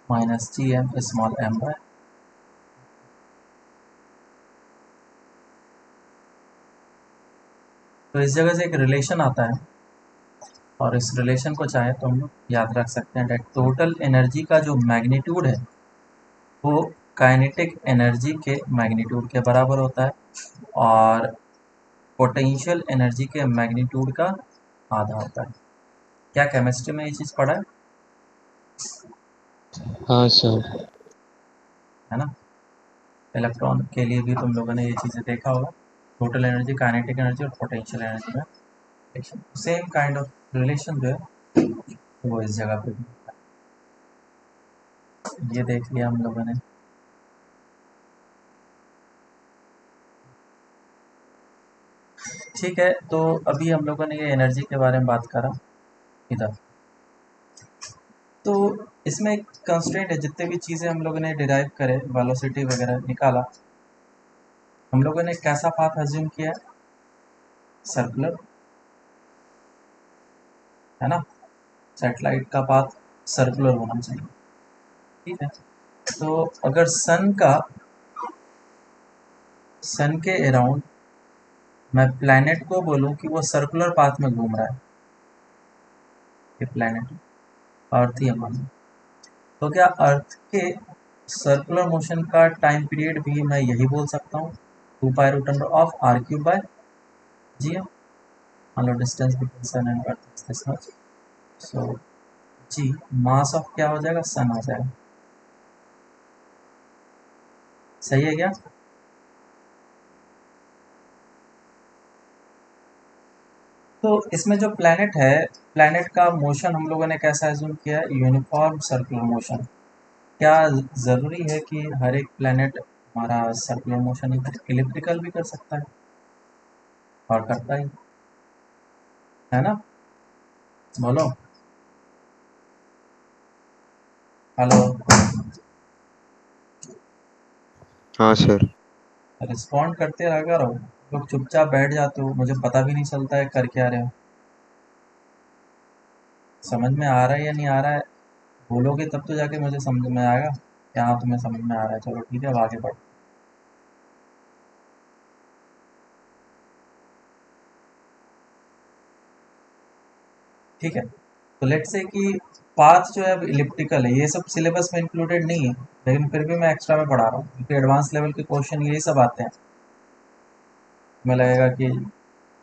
minus gm small m by। तो इस जगह से एक रिलेशन आता है, और इस रिलेशन को चाहे तो हम लोग याद रख सकते हैं डेट टोटल एनर्जी का जो मैग्नीट्यूड है वो काइनेटिक एनर्जी के मैग्नीट्यूड के बराबर होता है, और पोटेंशियल एनर्जी के मैग्नीट्यूड का आधा होता है। क्या केमिस्ट्री में ये चीज़ पढ़ा हाँ सर। है ना। इलेक्ट्रॉन के लिए भी तुम लोगों ने ये चीज़ें देखा होगा, टोटल एनर्जी, काइनेटिक एनर्जी और पोटेंशियल एनर्जी में सेम काइंड ऑफ रिलेशन जो है वो इस जगह पे भी होता है। ये देख लिया हम लोगों ने। ठीक है, तो अभी हम लोगों ने ये एनर्जी के बारे में बात करा इधर। तो इसमें एक कंस्ट्रेंट है, जितने भी चीज़ें हम लोगों ने डिराइव करे, वेलोसिटी वगैरह निकाला, हम लोगों ने कैसा पाथ अज्यूम किया है? सर्कुलर, है ना। सैटेलाइट का पाथ सर्कुलर होना चाहिए, ठीक है। तो अगर सन के अराउंड मैं प्लैनेट को बोलूं कि वो सर्कुलर पाथ में घूम रहा है, ये प्लैनेट अर्थ ही मान लो, तो क्या अर्थ के सर्कुलर मोशन का टाइम पीरियड भी मैं यही बोल सकता हूँ, 2 pi root under of r³ by g। मान लो distance between sun and earth is this much, so g mass of क्या हो जाएगा, सन आ जाएगा। सही है क्या? तो इसमें जो प्लैनेट है, प्लैनेट का मोशन हम लोगों ने कैसा एज्यूम किया है, यूनिफॉर्म सर्कुलर मोशन। क्या ज़रूरी है कि हर एक प्लैनेट हमारा सर्कुलर मोशन इलिप्टिकल भी कर सकता है? और करता ही है ना। बोलो हेलो, हाँ सर। रिस्पॉन्ड करते रहा करो। लोग चुपचाप बैठ जाते हो, मुझे पता भी नहीं चलता है कर क्या रहे हो। समझ में आ रहा है या नहीं आ रहा है, बोलोगे तब तो जाके मुझे समझ में आएगा कि हाँ तुम्हें समझ में आ रहा है। चलो ठीक है, अब आगे बढ़ो। ठीक है, तो लेट्स से कि पाथ जो है अब इलिप्टिकल है। ये सब सिलेबस में इंक्लूडेड नहीं है, लेकिन फिर भी मैं एक्स्ट्रा में पढ़ा रहा हूँ क्योंकि एडवांस लेवल के क्वेश्चन यही सब आते हैं। हमें लगेगा कि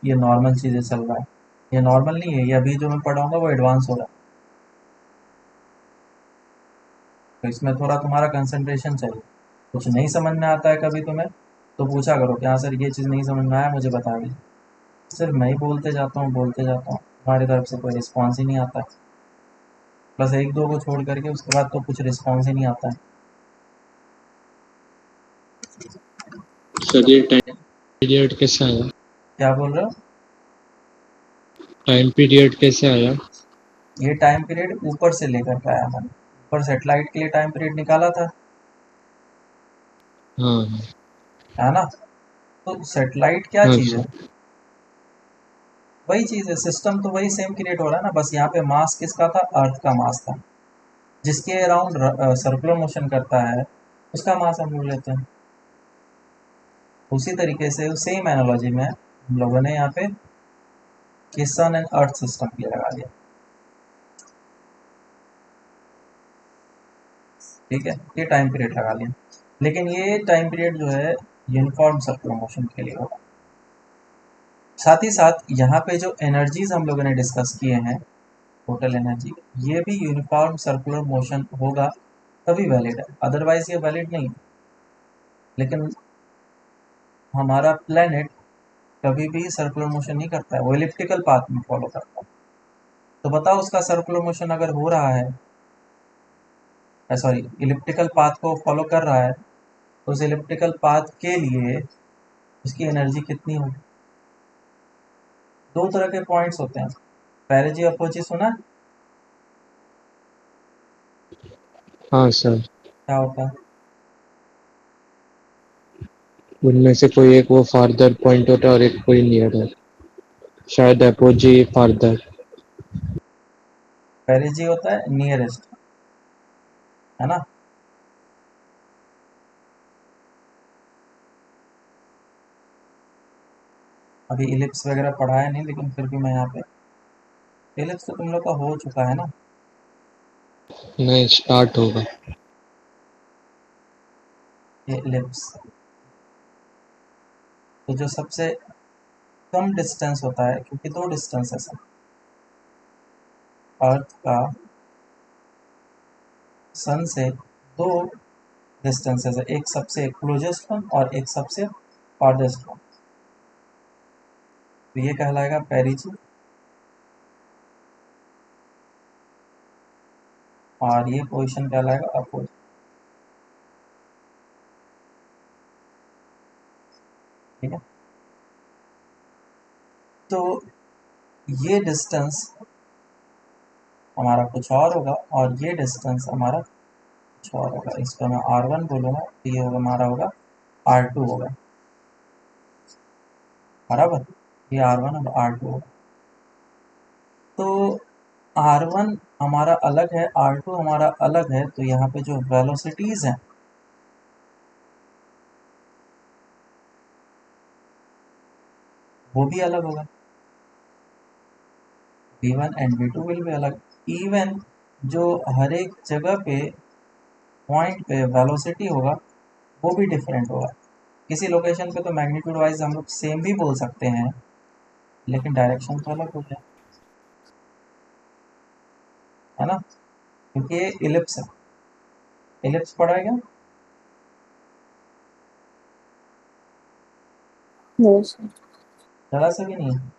ये नॉर्मल चीज़ें चल रहा है, ये नॉर्मल नहीं है, ये अभी जो मैं पढ़ाऊँगा वो एडवांस होगा। तो इसमें थोड़ा तुम्हारा कंसंट्रेशन चाहिए। कुछ नहीं समझ में आता है कभी तुम्हें तो पूछा करो कि हाँ सर ये चीज़ नहीं समझ में आया, मुझे बता दीजिए। सिर्फ मैं ही बोलते जाता हूँ, तुम्हारी तरफ से कोई रिस्पॉन्स ही नहीं आता है। बस एक दो को छोड़ करके उसके बाद तो कुछ रिस्पॉन्स ही नहीं आता है। सर ये टाइम पीरियड कैसे आया? क्या बोल रहे हो? टाइम पीरियड कैसे आया? ये टाइम पीरियड ऊपर से लेकर के आया मैंने, ऊपर सेटेलाइट के लिए टाइम पीरियड निकाला था, हाँ है ना। तो सेटेलाइट क्या हाँ चीज़ है? सर। वही चीज़ है, सिस्टम तो वही सेम क्रिएट हो रहा है ना, बस यहाँ पे मास किसका था, अर्थ का मास था। जिसके अराउंड सर्कुलर मोशन करता है उसका मास हम लोग लेते हैं। उसी तरीके से सेम एनालॉजी में हम लोगों ने यहाँ पे कि सन एंड अर्थ सिस्टम के लिए लगा दिया, ठीक है। ये टाइम पीरियड लगा लिया, लेकिन ये टाइम पीरियड जो है यूनिफॉर्म सर्कुलर मोशन के लिए होगा। साथ ही साथ यहाँ पे जो एनर्जीज हम लोगों ने डिस्कस किए हैं, टोटल एनर्जी, ये भी यूनिफॉर्म सर्कुलर मोशन होगा तभी वैलिड है, अदरवाइज ये वैलिड नहीं है। लेकिन हमारा प्लेनेट कभी भी सर्कुलर मोशन नहीं करता है, वो इलिप्टिकल पाथ में फॉलो करता है। तो बताओ उसका सर्कुलर मोशन अगर हो रहा है, सॉरी इलिप्टिकल पाथ को फॉलो कर रहा है, तो उस इलिप्टिकल पाथ के लिए उसकी एनर्जी कितनी होगी? दो तरह के पॉइंट्स होते हैं, पेरिजी अपोची सुना है? हाँ सर। क्या होता है? उनमें से कोई एक वो फार्दर पॉइंट होता है और एक कोई नियर है, शायद अपोजी फार्दर। पेरिजी होता है नियरेस्ट, है ना। अभी इलिप्स वगैरह पढ़ाया नहीं, लेकिन फिर भी मैं यहाँ पे, इलिप्स तो तुम लोग का हो चुका है ना। नहीं, स्टार्ट होगा। ये इलिप्स तो जो सबसे कम डिस्टेंस होता है, क्योंकि दो डिस्टेंस है सर, अर्थ का सन से दो डिस्टेंसेस है, एक सबसे क्लोजेस्ट वन और एक सबसे फारदेस्ट वन। तो ये कहलाएगा पेरिजी, और ये पोजीशन कहलाएगा अपोज, ठीक है। तो ये डिस्टेंस हमारा कुछ और होगा और ये डिस्टेंस हमारा कुछ और होगा। इसको मैं R1 बोलूँगा तो ये होगा हमारा होगा R2 होगा, बराबर। ये R1 और R2 होगा। तो R1 हमारा अलग है, R2 हमारा अलग है, तो यहाँ पे जो वेलोसिटीज़ हैं वो भी अलग होगा। V1 एंड V2 विल भी अलग। इवन जो हर एक जगह पे पॉइंट पे वेलोसिटी होगा वो भी डिफरेंट होगा। किसी लोकेशन पे तो मैग्नीट्यूड वाइज हम लोग सेम भी बोल सकते हैं, लेकिन डायरेक्शन तो अलग हो गया, है ना, क्योंकि ये इलिप्स है। इलिप्स पढ़ा है क्या? No, sir. ज़रा सा भी नहीं है।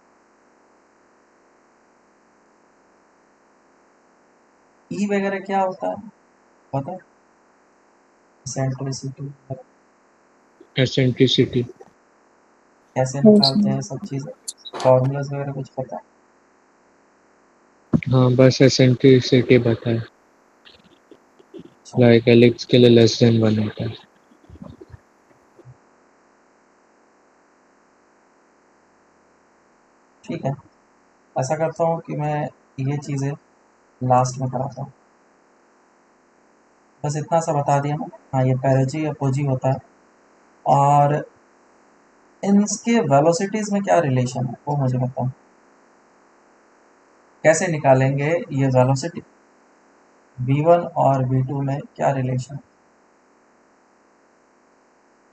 ई वगैरह क्या होता है पता है? Centricity eccentricity. कैसे No, निकालते sir. हैं, सब चीज़ें फॉर्मूलाज वगैरह कुछ पता है? हाँ बस एसेंट्रिसिटी बताए, अच्छा, लाइक एलिप्स के लिए लेस देन 1 होता है। ठीक है। ऐसा करता हूँ कि मैं ये चीज़ें लास्ट में कराता हूँ। बस इतना सा बता दिया ना। हाँ, ये पेरिजी अपोजी होता है और इनके वेलोसिटीज़ में क्या रिलेशन है वो मुझे बताओ। कैसे निकालेंगे ये वेलोसिटी? v1 और v2 में क्या रिलेशन है?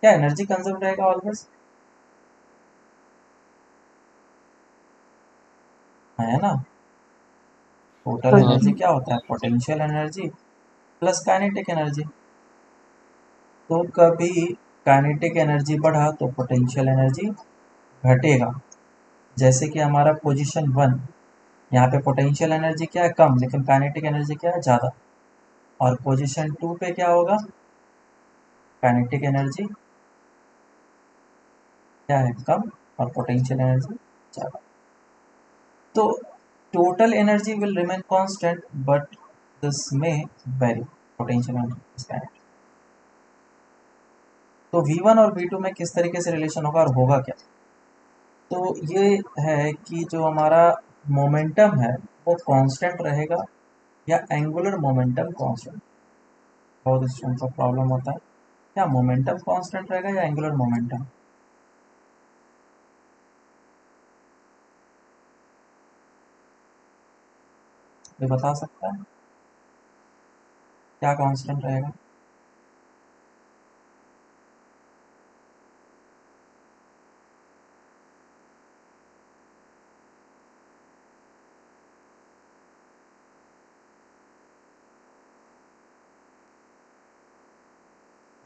क्या एनर्जी कंजर्व रहेगा ऑलवेज, है ना? टोटल हाँ एनर्जी जी। क्या होता है? Potential energy plus kinetic energy. तो कभी काइनेटिक एनर्जी बढ़ा तो पोटेंशियल एनर्जी घटेगा। जैसे कि हमारा पोजीशन 1, यहाँ पे पोटेंशियल एनर्जी क्या है? कम, लेकिन काइनेटिक एनर्जी क्या है? ज़्यादा। और पोजीशन 2 पे क्या होगा? काइनेटिक एनर्जी क्या है? कम, और पोटेंशियल एनर्जी ज़्यादा। तो total energy will remain constant but this में वेरी, पोटेंशियल एनर्जी। तो V1 और V2 में किस तरीके से रिलेशन होगा और होगा क्या? तो ये है कि जो हमारा मोमेंटम है वो कांस्टेंट रहेगा या एंगुलर मोमेंटम कांस्टेंट। बहुत स्टूडेंट्स का प्रॉब्लम होता है, क्या मोमेंटम कांस्टेंट रहेगा या एंगुलर मोमेंटम? ये बता सकता है क्या कांस्टेंट रहेगा?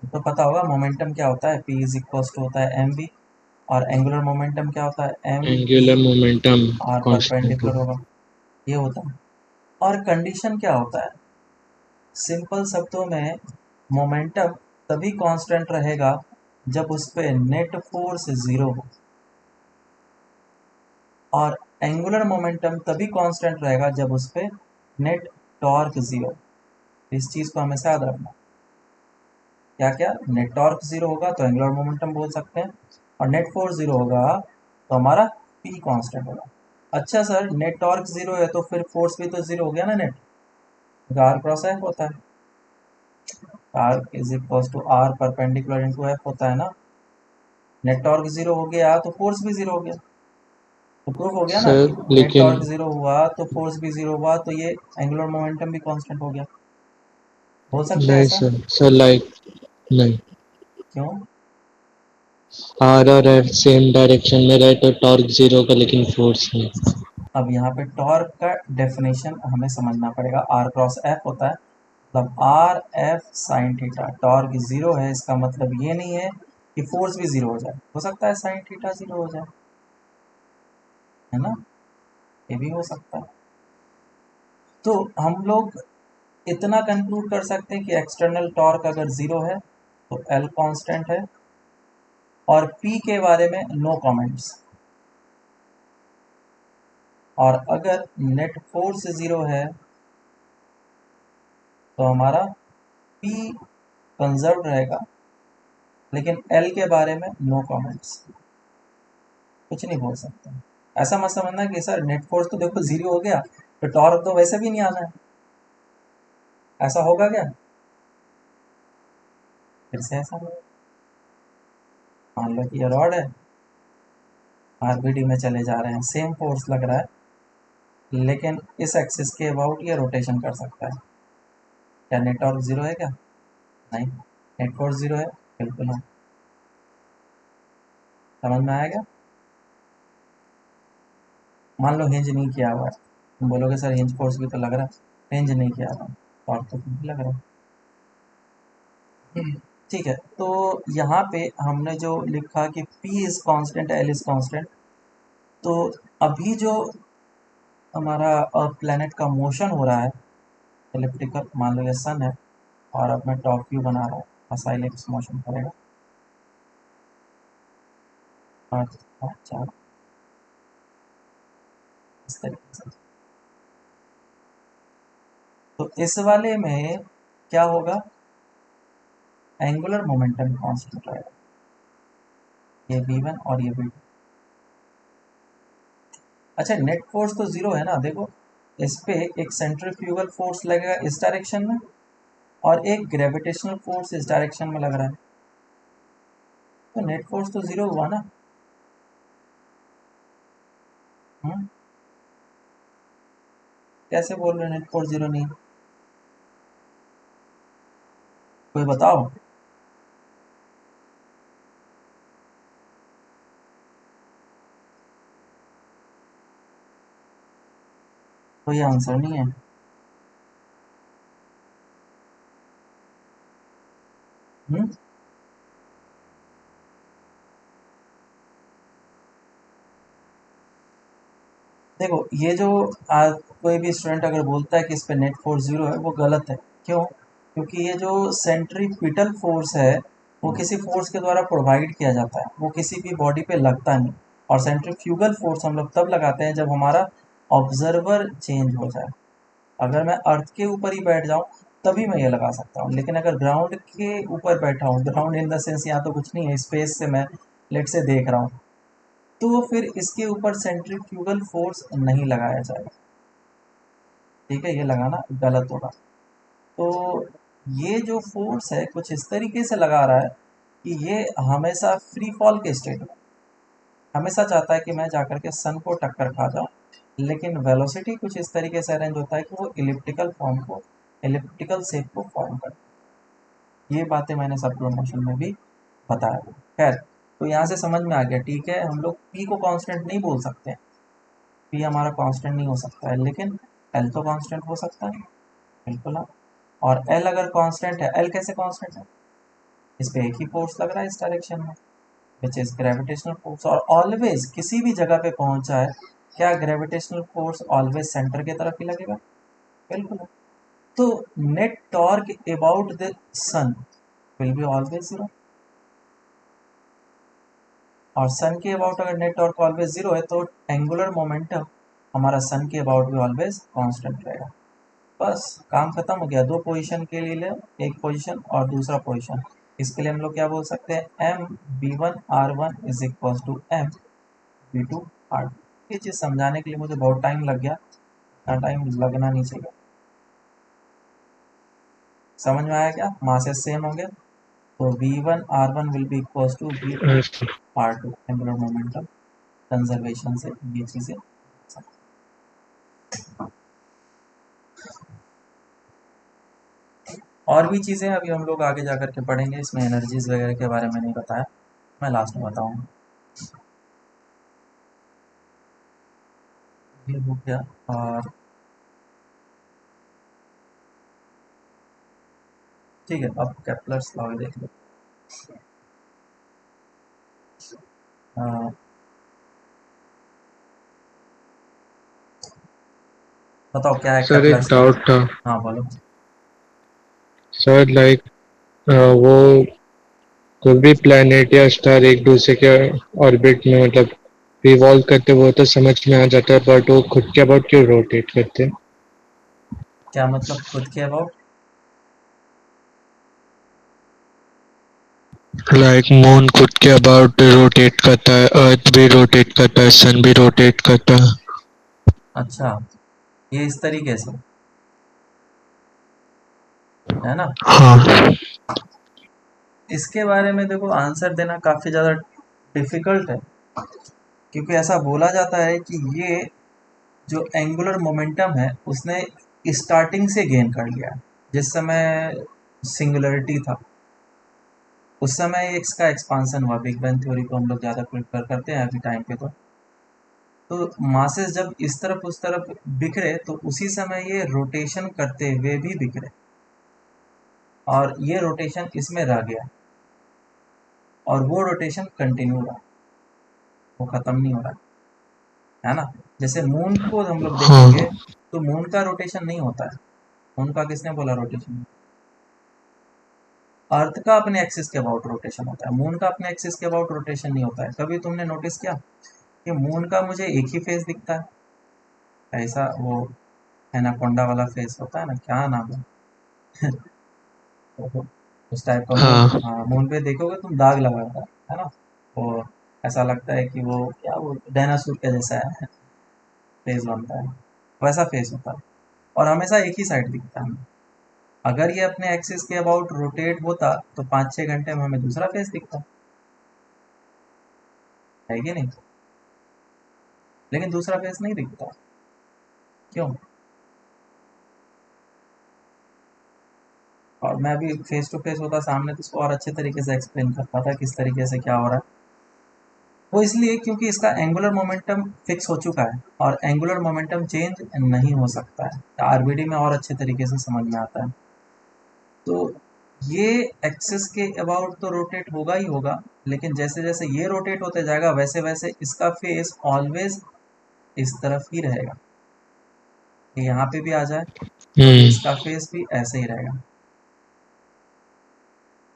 तो पता होगा मोमेंटम क्या होता है, P इज इक्वल्स टू होता है mv, और एंगुलर मोमेंटम क्या होता है? m v angular momentum r constant perpendicular होगा। होगा, ये होता है। और कंडीशन क्या होता है? सिंपल शब्दों में मोमेंटम तभी कांस्टेंट रहेगा जब उस पे नेट फोर्स ज़ीरो हो, और एंगुलर मोमेंटम तभी कांस्टेंट रहेगा जब उस पे नेट टॉर्क ज़ीरो। इस चीज़ को हमेशा याद रखना। क्या क्या? नेट टॉर्क ज़ीरो होगा तो एंगुलर मोमेंटम बोल सकते हैं, और नेट फोर्स ज़ीरो होगा तो हमारा पी कांस्टेंट होगा। अच्छा सर, नेट टॉर्क ज़ीरो है तो फिर फोर्स भी तो ज़ीरो हो गया ना नेट, आर क्रॉस एफ होता है। R is equal to R perpendicular into F होता है ना। नेट टॉर्क जीरो हो गया तो फोर्स भी जीरो हो गया। तो प्रूफ हो गया ना कि सर नेट लेकिन टॉर्क जीरो हुआ तो फोर्स भी जीरो हुआ, तो ये एंगुलर मोमेंटम भी कांस्टेंट हो गया। बोल सकते हैं नहीं ऐसा? सर, सर लाइक नहीं, क्यों? आर और एफ सेम डायरेक्शन में रहे तो टॉर्क जीरो होगा लेकिन फोर्स नहीं। अब यहाँ पे टॉर्क का डेफिनेशन हमें समझना पड़ेगा। आर क्रॉस एफ होता है, मतलब R F sine theta. Torque zero है, इसका मतलब ये नहीं है कि फोर्स भी जीरो हो जाए, हो सकता है साइन थीटा जीरो हो जाए, है ना, ये भी हो सकता है। तो हम लोग इतना कंक्लूड कर सकते हैं कि एक्सटर्नल टॉर्क अगर ज़ीरो है तो एल कांस्टेंट है, और पी के बारे में नो कमेंट्स। और अगर नेट फोर्स ज़ीरो है तो हमारा P कंजर्व रहेगा, लेकिन L के बारे में नो कमेंट्स, कुछ नहीं बोल सकते। ऐसा मत समझना कि सर नेट फोर्स तो देखो जीरो हो गया तो टॉर्क तो वैसे भी नहीं आना है, ऐसा होगा क्या? फिर से ऐसा होगा। मान लो कि ये रॉड है, आरबीडी में चले जा रहे हैं, सेम फोर्स लग रहा है, लेकिन इस एक्सिस के अबाउट ये रोटेशन कर सकता है। क्या नेट टॉर्क जीरो है क्या? नहीं। नेट फोर्स जीरो है? बिल्कुल है। समझ में आया क्या? मान लो हिंज नहीं किया हुआ है, तुम बोलोगे सर हिंज फोर्स भी तो लग रहा है, हिंज नहीं किया हुआ, टॉर्क तो भी लग रहा है। ठीक है, तो यहाँ पे हमने जो लिखा कि P is constant, L is constant, तो अभी जो हमारा प्लेनेट का मोशन हो रहा है इलिप्टिकल, मान लो ये सन है और अब मैं टॉप व्यू बना रहा हूँ, असाइलेक्स मोशन करेगा अच्छा इस तरीके से। तो इस वाले में क्या होगा, एंगुलर मोमेंटम कांस्टेंट रहेगा, ये v1 और ये v2। अच्छा नेट फोर्स तो जीरो है ना, देखो इस पे एक सेंट्रीफ्यूगल फोर्स लगेगा इस डायरेक्शन में और एक ग्रेविटेशनल फोर्स इस डायरेक्शन में लग रहा है, तो नेट फोर्स तो जीरो हुआ ना। हम्म, कैसे बोल रहे हैं नेट फोर्स जीरो नहीं? कोई बताओ। कोई आंसर नहीं है। हम्म, देखो ये जो कोई भी स्टूडेंट अगर बोलता है कि इस पे नेट फोर्स जीरो है, वो गलत है। क्यों? क्योंकि ये जो सेंट्रीपिटल फोर्स है वो किसी फोर्स के द्वारा प्रोवाइड किया जाता है, वो किसी भी बॉडी पे लगता नहीं। और सेंट्रीफ्यूगल फोर्स हम लोग तब लगाते हैं जब हमारा ऑब्जर्वर चेंज हो जाए। अगर मैं अर्थ के ऊपर ही बैठ जाऊं तभी मैं ये लगा सकता हूँ, लेकिन अगर ग्राउंड के ऊपर बैठा हूँ, ग्राउंड इन द सेंस यहाँ तो कुछ नहीं है, स्पेस से मैं लेट से देख रहा हूँ, तो फिर इसके ऊपर सेंट्रीफ्यूगल फोर्स नहीं लगाया जाएगा। ठीक है, ये लगाना गलत होगा। तो ये जो फोर्स है कुछ इस तरीके से लगा रहा है कि ये हमेशा फ्री फॉल के स्टेट में हमेशा चाहता है कि मैं जाकर के सन को टक्कर खा जाऊं, लेकिन वेलोसिटी कुछ इस तरीके से अरेंज होता है कि वो इलिप्टिकल शेप को फॉर्म करता है। ये बातें मैंने सब प्रमोशन में भी बताया। खैर, तो यहाँ से समझ में आ गया। ठीक है, हम लोग पी को कांस्टेंट नहीं बोल सकते, पी हमारा कांस्टेंट नहीं हो सकता है, लेकिन एल तो कांस्टेंट हो सकता है। बिल्कुल हाँ। और एल अगर कांस्टेंट है, एल कैसे कांस्टेंट है? इस पे एक ही फोर्स लग रहा है इस डायरेक्शन में, विच इज ग्रेविटेशनल फोर्स। और ऑलवेज किसी भी जगह पे पहुंच जाए, क्या ग्रेविटेशनल फोर्स ऑलवेज सेंटर की तरफ ही लगेगा? बिल्कुल है। तो net torque about the sun will be always zero, और सन के अबाउट अगर नेट टॉर्क ऑलवेज जीरो है तो एंगुलर मोमेंटम हमारा सन के अबाउट भी ऑलवेज कांस्टेंट रहेगा। बस काम खत्म हो गया। दो पोजीशन के लिए ले, एक पोजीशन और दूसरा पोजीशन, इसके लिए हम लोग क्या बोल सकते हैं, M V one R one is equal to M V two R. Two चीज़ समझाने के लिए मुझे बहुत टाइम लग गया, इतना टाइम लगना नहीं चाहिए। समझ में आया क्या? मासेस सेम हो गया, तो V one R one will be equal to V two R two, angular momentum conservation से ये चीज़ें। और भी चीज़ें अभी हम लोग आगे जा कर के पढ़ेंगे, इसमें एनर्जीज वगैरह के बारे में नहीं बताया, मैं लास्ट में बताऊंगा। ये हो गया। और ठीक है, अब केपलर्स लॉ देख लो। अ, बताओ क्या है सर एक केपलर्स लॉ? डाउट था हाँ बोलो। सर, लाइक वो कोई भी प्लेनेट या स्टार एक दूसरे के ऑर्बिट में मतलब रिवॉल्व करते, वो तो समझ में आ जाता है, बट वो खुद के अबाउट क्यों रोटेट करते हैं? क्या मतलब खुद के अबाउट? लाइक मून खुद के अबाउट रोटेट करता है, अर्थ भी रोटेट करता है, सन भी रोटेट करता है। अच्छा, ये इस तरीके से है ना। हाँ। इसके बारे में देखो आंसर देना काफ़ी ज़्यादा डिफ़िकल्ट है, क्योंकि ऐसा बोला जाता है कि ये जो एंगुलर मोमेंटम है उसने स्टार्टिंग से गेन कर लिया है। जिस समय सिंगुलरिटी था उस समय इसका एक्सपांसन हुआ। बिग बैंग थ्योरी को हम लोग ज़्यादा प्रेफर करते हैं अभी टाइम पे। तो मासेस जब इस तरफ उस तरफ बिखरे तो उसी समय ये रोटेशन करते हुए भी बिखरे, और ये रोटेशन इसमें रह गया, और वो रोटेशन कंटिन्यू रहा, वो ख़त्म नहीं हो रहा है ना। जैसे मून को हम लोग देखेंगे हाँ। तो मून का रोटेशन नहीं होता है। मून का किसने बोला रोटेशन? अर्थ का अपने एक्सिस के अबाउट रोटेशन होता है, मून का अपने एक्सिस के अबाउट रोटेशन नहीं होता है। कभी तुमने नोटिस किया कि मून का मुझे एक ही फेस दिखता है? ऐसा वो एनाकोंडा वाला फेस होता है ना, क्या नाम है तो उस टाइप का मून, हाँ। हाँ मून पे देखोगे तुम दाग लगा होता है ना। वो ऐसा लगता है कि वो क्या, वो डायनासोर के जैसा है, फेस बनता है, वैसा फेस होता है, और हमेशा एक ही साइड दिखता है। अगर ये अपने एक्सिस के अबाउट रोटेट होता तो 5-6 घंटे में हमें दूसरा फेस दिखता है कि नहीं। लेकिन दूसरा फेस नहीं दिखता, क्यों? और मैं भी फेस टू फेस होता सामने तो इसको और अच्छे तरीके से एक्सप्लेन कर पाता किस तरीके से क्या हो रहा है। वो इसलिए क्योंकि इसका एंगुलर मोमेंटम फिक्स हो चुका है, और एंगुलर मोमेंटम चेंज नहीं हो सकता है। आरबीडी में और अच्छे तरीके से समझ में आता है। तो ये एक्सिस के अबाउट तो रोटेट होगा ही होगा, लेकिन जैसे जैसे ये रोटेट होते जाएगा वैसे वैसे इसका फेस ऑलवेज इस तरफ ही रहेगा। ये यहाँ पे भी आ जाए तो भी हम्म। इसका फेस भी ऐसे ही रहेगा,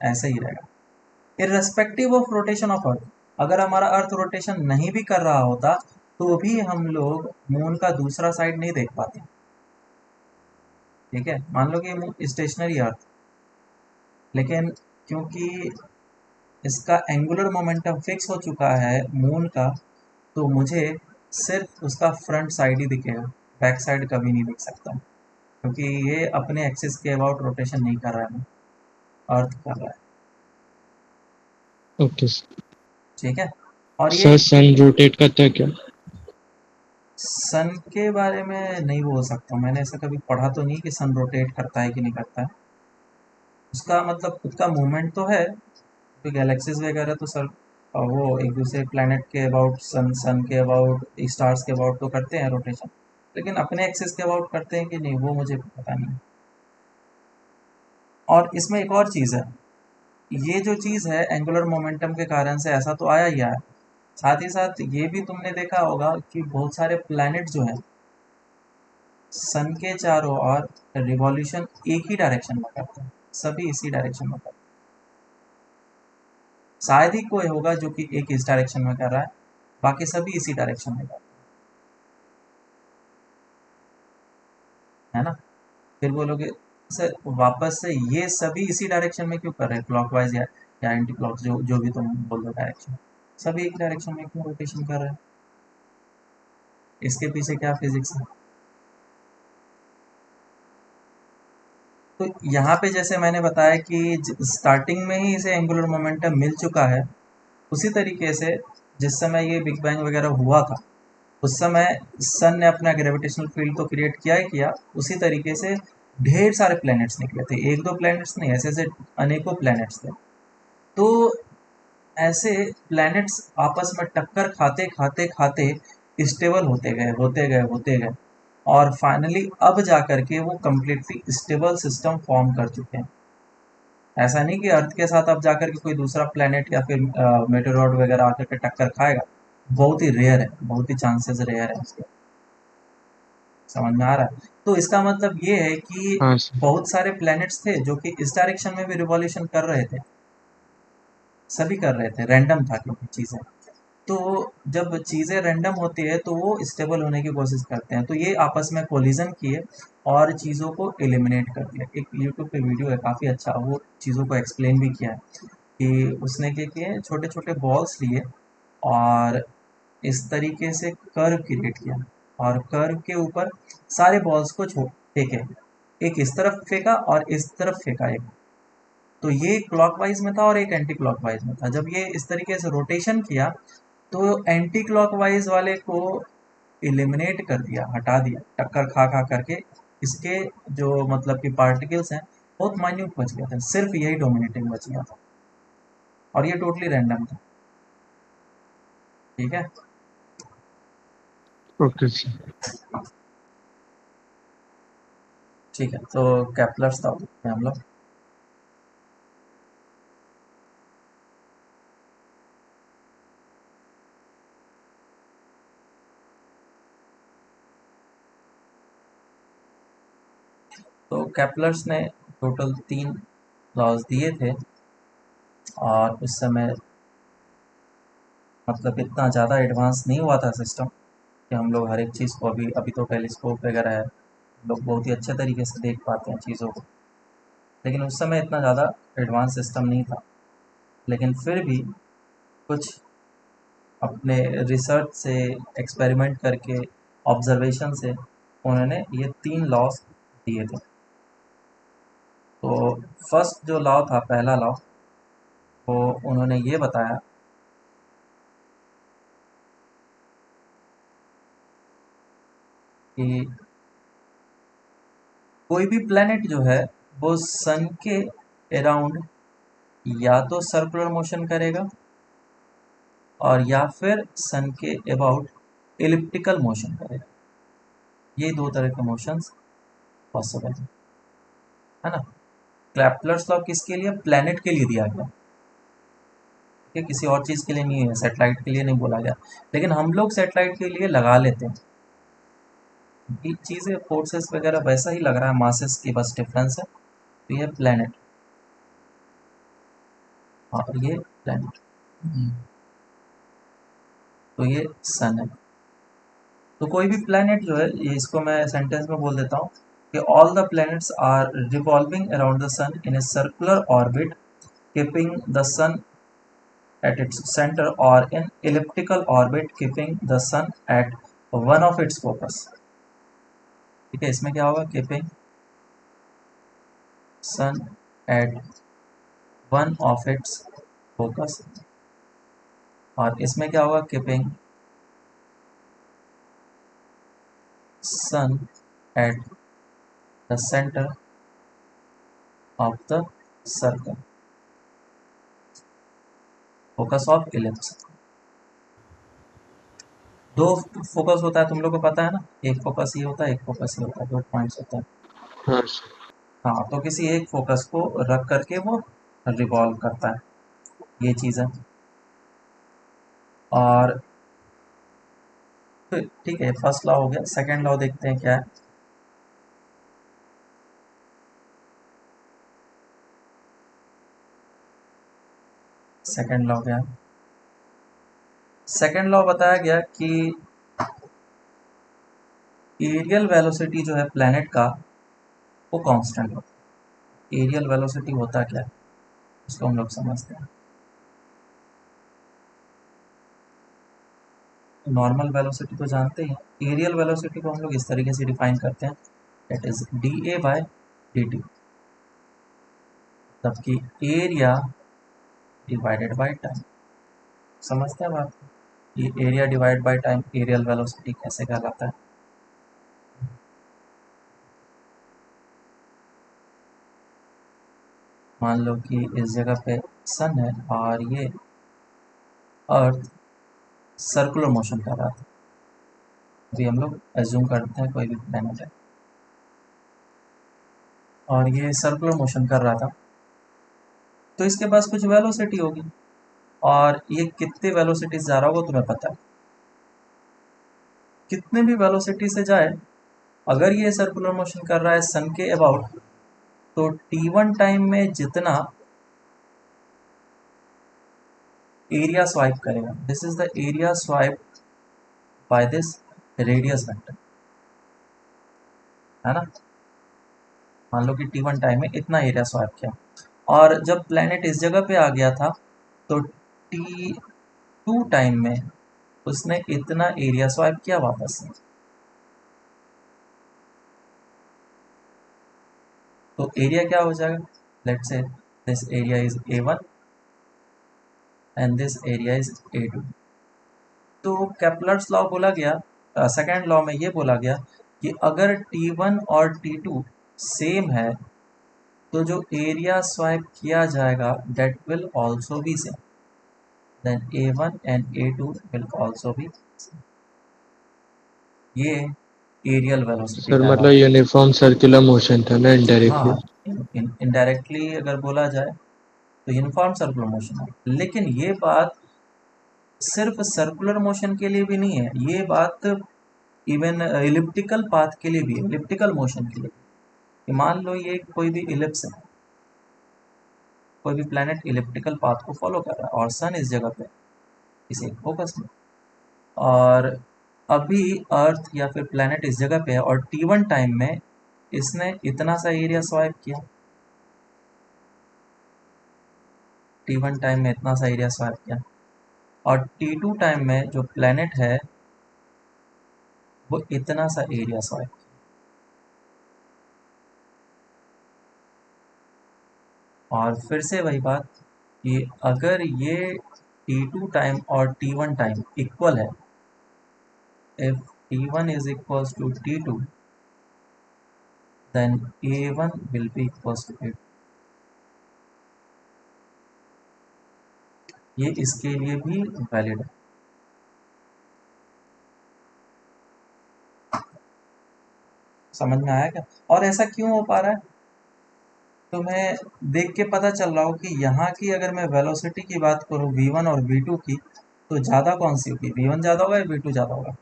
ऐसे ही रहेगा, irrespective of rotation of earth. अगर हमारा अर्थ रोटेशन नहीं भी कर रहा होता तो भी हम लोग मून का दूसरा साइड नहीं देख पाते। ठीक है, मान लो कि स्टेशनरी अर्थ, लेकिन क्योंकि इसका एंगुलर मोमेंटम फिक्स हो चुका है मून का, तो मुझे सिर्फ उसका फ्रंट साइड ही दिखेगा, बैक साइड कभी नहीं दिख सकता, क्योंकि ये अपने एक्सिस के अबाउट रोटेशन नहीं कर रहा है, अर्थ कर रहा है। ओके। ठीक है, और ये सर सन रोटेट करता है क्या? सन के बारे में नहीं बोल सकता, मैंने ऐसा कभी पढ़ा तो नहीं कि सन रोटेट करता है कि नहीं करता है। उसका मतलब खुद का मूवमेंट तो है, तो गैलेक्सीज वगैरह तो सर वो एक दूसरे प्लैनेट के अबाउट, सन सन के अबाउट, स्टार्स के अबाउट तो करते हैं रोटेशन, लेकिन अपने एक्सिस के अबाउट करते हैं कि नहीं वो मुझे पता नहीं। और इसमें एक और चीज़ है, ये जो चीज़ है एंगुलर मोमेंटम के कारण से ऐसा तो आया ही आया, साथ ही साथ ये भी तुमने देखा होगा कि बहुत सारे प्लैनेट जो हैं सन के चारों ओर रिवॉल्यूशन एक ही डायरेक्शन में करते हैं, सभी इसी डायरेक्शन में करते हैं। शायद ही कोई होगा जो कि एक इस डायरेक्शन में कर रहा है, बाकी सभी इसी डायरेक्शन में कर रहे हैं, है ना। फिर बोलोगे सर वापस से ये सभी इसी डायरेक्शन में क्यों कर रहे हैं, क्लॉकवाइज या एंटी क्लॉक, जो जो भी तुम बोल दो डायरेक्शन, सभी एक डायरेक्शन में क्यों रोटेशन कर रहे हैं? इसके पीछे क्या फिजिक्स है? तो यहाँ पे जैसे मैंने बताया कि स्टार्टिंग में ही इसे एंगुलर मोमेंटम मिल चुका है, उसी तरीके से जिस समय ये बिग बैंग वगैरह हुआ था उस समय सन ने अपना ग्रेविटेशनल फील्ड तो क्रिएट किया ही किया, उसी तरीके से ढेर सारे प्लैनेट्स निकले थे, एक दो प्लैनेट्स नहीं, ऐसे ऐसे अनेकों प्लैनेट्स थे। तो ऐसे प्लैनेट्स आपस में टक्कर खाते खाते खाते स्टेबल होते गए होते गए होते गए, और फाइनली अब जा कर के वो कम्प्लीटली स्टेबल सिस्टम फॉर्म कर चुके हैं। ऐसा नहीं कि अर्थ के साथ अब जाकर के कोई दूसरा प्लेनेट या फिर मेटेरॉइड वगैरह आकर के टक्कर खाएगा, बहुत ही रेयर है, बहुत ही चांसेस रेयर है उसके। समझ में आ रहा है? तो इसका मतलब ये है कि हाँ सर। बहुत सारे प्लैनेट्स थे जो कि इस डायरेक्शन में भी रिवॉल्यूशन कर रहे थे, सभी कर रहे थे, रैंडम था क्योंकि चीज़ें। तो जब चीज़ें रैंडम होती है तो वो स्टेबल होने की कोशिश करते हैं, तो ये आपस में कोलिजन किए और चीज़ों को एलिमिनेट कर दिया। एक यूट्यूब पे वीडियो है काफ़ी अच्छा, वो चीज़ों को एक्सप्लेन भी किया है। कि उसने क्या किए, छोटे छोटे बॉल्स लिए और इस तरीके से कर्व क्रिएट किया और कर्व के ऊपर सारे बॉल्स को फेंके, एक इस तरफ फेंका और इस तरफ फेंका एक। तो ये क्लॉकवाइज में था और एक एंटी क्लॉकवाइज में था। जब ये इस तरीके से रोटेशन किया तो एंटी क्लॉकवाइज वाले को एलिमिनेट कर दिया, हटा दिया, टक्कर खा खा करके। इसके जो मतलब कि पार्टिकल्स हैं बहुत माइन्यूट बच गए थे, सिर्फ यही डोमिनेटिंग बच गया था और ये टोटली रैंडम था। ठीक है, ओके सर। ठीक है। तो कैप्लर्स था हम लोग। तो कैप्लर्स ने टोटल 3 लॉज दिए थे और उस समय मतलब इतना ज़्यादा एडवांस नहीं हुआ था सिस्टम कि हम लोग हर एक चीज़ को अभी तो टेलीस्कोप वगैरह है, लोग बहुत ही अच्छे तरीके से देख पाते हैं चीज़ों को। लेकिन उस समय इतना ज़्यादा एडवांस सिस्टम नहीं था, लेकिन फिर भी कुछ अपने रिसर्च से, एक्सपेरिमेंट करके, ऑब्जर्वेशन से उन्होंने ये 3 लॉस दिए थे। तो फर्स्ट जो लॉ था, पहला लॉ, वो उन्होंने ये बताया कि कोई भी प्लेनेट जो है वो सन के अराउंड या तो सर्कुलर मोशन करेगा और या फिर सन के अबाउट एलिप्टिकल मोशन करेगा। ये 2 तरह के मोशंस पॉसिबल है ना। कैप्लर्स लॉ किसके लिए? प्लेनेट के लिए दिया गया, ठीक है, किसी और चीज़ के लिए नहीं है, सेटेलाइट के लिए नहीं बोला गया। लेकिन हम लोग सेटेलाइट के लिए लगा लेते हैं, ये चीज़ें फोर्सेस वगैरह वैसा ही लग रहा है, मासेस की बस डिफरेंस है। तो ये प्लेनेट, हाँ ये प्लेनेट, तो ये सन है। तो कोई भी प्लेनेट जो है, ये इसको मैं सेंटेंस में बोल देता हूँ कि all the planets are revolving around the sun in a circular orbit keeping the sun at its center or in elliptical orbit keeping the sun at one of its focus। ठीक है, इसमें क्या होगा? keeping sun at one of its focus, और इसमें क्या होगा? keeping sun at the center of the circle, focus of ellipse। दो फोकस होता है, तुम लोग को पता है ना, एक फोकस ये होता है, एक फोकस ये होता है, 2 पॉइंट्स होता है। हाँ सर। हाँ, तो किसी एक फोकस को रख करके वो रिवॉल्व करता है, ये चीज़ है। और फिर ठीक है, फर्स्ट लॉ हो गया। सेकंड लॉ देखते हैं क्या है। सेकंड लॉ क्या है? सेकंड लॉ बताया गया कि एरियल वेलोसिटी जो है प्लैनेट का वो कांस्टेंट होता है। एरियल वेलोसिटी होता क्या है उसको हम लोग समझते हैं। नॉर्मल वेलोसिटी तो जानते ही हैं, एरियल वेलोसिटी को हम लोग इस तरीके से डिफाइन करते हैं, दैट इज dA/dt, जबकि एरिया डिवाइडेड बाय टाइम। समझते हैं बात? ये area divide by time areal velocity कैसे कहलाता है। मान लो कि इस जगह पे सन है और ये अर्थ सर्कुलर मोशन कर रहा था। अभी हम लोग एज्यूम करते हैं कोई भी प्लैनेट है और ये सर्कुलर मोशन कर रहा था, तो इसके पास कुछ वेलोसिटी होगी और ये कितने वेलोसिटी से जा रहा होगा तुम्हें पता है। कितने भी वेलोसिटी से जाए, अगर ये सर्कुलर मोशन कर रहा है सन के अबाउट, तो t1 टाइम में जितना एरिया स्वाइप करेगा, this is the area swipe by this radius vector, है ना। मान लो कि t1 टाइम में इतना एरिया स्वाइप किया, और जब प्लैनेट इस जगह पे आ गया था तो T2 टाइम में उसने इतना एरिया स्वाइप किया वापस से। तो एरिया क्या हो जाएगा, let's say this area is A1 and this area is A2। तो केपलर्स लॉ बोला गया, सेकेंड लॉ में ये बोला गया कि अगर T1 और T2 सेम है तो जो एरिया स्वाइप किया जाएगा that will also be same, then A1 and A2 will also be. ये एरियल वेलोसिटी सर मतलब कहलाता यूनिफॉर्म सर्कुलर मोशन था ना है। इनडायरेक्टली। हाँ, इनडायरेक्टली अगर बोला जाए तो यूनिफॉर्म सर्कुलर मोशन है, लेकिन ये बात सिर्फ सर्कुलर मोशन के लिए भी नहीं है, ये बात इवन इलिप्टिकल पाथ के लिए भी, इलिप्टिकल मोशन के लिए। कि मान लो ये कोई भी इलिप्स है, कोई भी प्लैनेट इलिप्टिकल पाथ को फॉलो कर रहा है और सन इस जगह पे इसे फोकस में, और अभी अर्थ या फिर प्लैनेट इस जगह पे है और T1 टाइम में इसने इतना सा एरिया स्वाइप किया, T1 टाइम में इतना सा एरिया स्वाइप किया, और T2 टाइम में जो प्लैनेट है वो इतना सा एरिया स्वाइप किया। और फिर से वही बात कि अगर ये T2 टाइम और T1 टाइम इक्वल है, if T1 is equals to T2 then A1 will be equals to A2। ये इसके लिए भी वैलिड है। समझ में आया क्या, और ऐसा क्यों हो पा रहा है, तुम्हें देख के पता चल रहा हो कि यहाँ की अगर मैं वेलोसिटी की बात करूँ V1 और V2 की, तो ज़्यादा कौन सी होगी, V1 ज़्यादा होगा या V2 ज़्यादा होगा,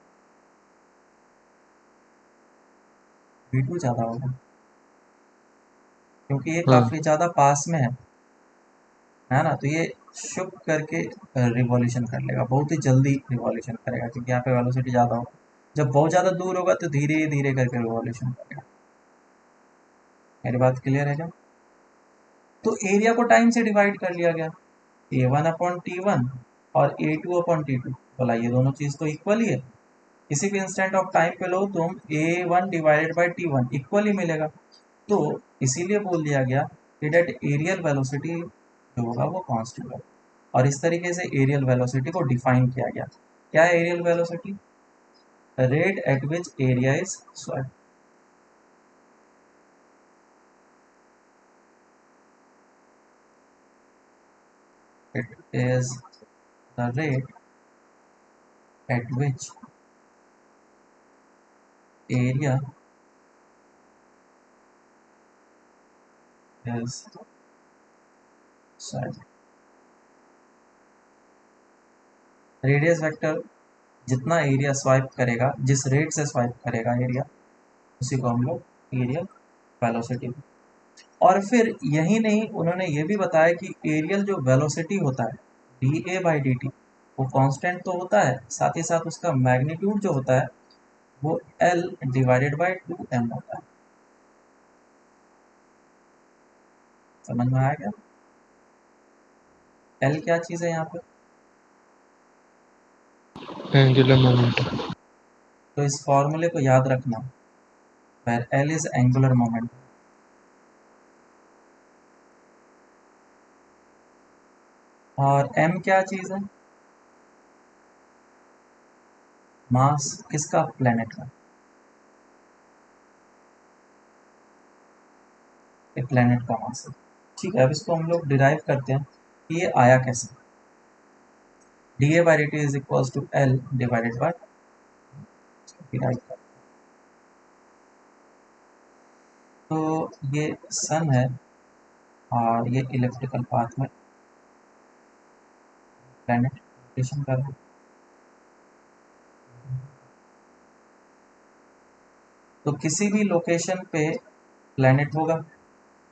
V2 ज़्यादा होगा, क्योंकि ये हाँ काफ़ी ज़्यादा पास में है ना। तो ये शुक करके रिवॉल्यूशन कर लेगा, बहुत ही जल्दी रिवॉल्यूशन करेगा, क्योंकि यहाँ पे वेलोसिटी ज़्यादा होगा। जब बहुत ज़्यादा दूर होगा तो धीरे धीरे करके रिवॉल्यूशन करेगा। मेरी बात क्लियर है क्या। तो एरिया को टाइम से डिवाइड कर लिया गया, A1/T1 और A2/T2, बोला ये दोनों चीज़ तो इक्वल ही है। किसी भी इंस्टेंट ऑफ टाइम पे लो तुम A1/T1 इक्वल ही मिलेगा। तो इसीलिए बोल दिया गया कि डेट एरियल वेलोसिटी जो होगा वो कांस्टेंट होगा, और इस तरीके से एरियल वेलोसिटी को डिफाइन किया गया। क्या है areal velocity, rate at which area is swapped. It is the rate at which area is side। Radius vector जितना एरिया स्वाइप करेगा, जिस रेट से स्वाइप करेगा एरिया, उसी को हम लोग एरियल वेलोसिटी। और फिर यही नहीं, उन्होंने ये भी बताया कि एरियल जो वेलोसिटी होता है dA/dt वो कांस्टेंट तो होता है, साथ ही साथ उसका मैग्नीट्यूड जो होता है वो L/2m होता है। समझ में आया क्या, L क्या चीज़ है यहाँ पे, एंगुलर मोमेंटम। तो इस फॉर्मूले को याद रखना, where L is angular moment। और m क्या चीज़ है, मास किसका, प्लेनेट का, एक प्लेनेट का मास है। ठीक है, अब इसको हम लोग डिराइव करते हैं कि ये आया कैसे। dA/dt is equals to L divided by, derive कर, तो ये सन है और ये इलेक्ट्रिकल पाथ में प्लेनेट रोटेशन कर रहा है। तो किसी भी लोकेशन पे प्लेनेट होगा,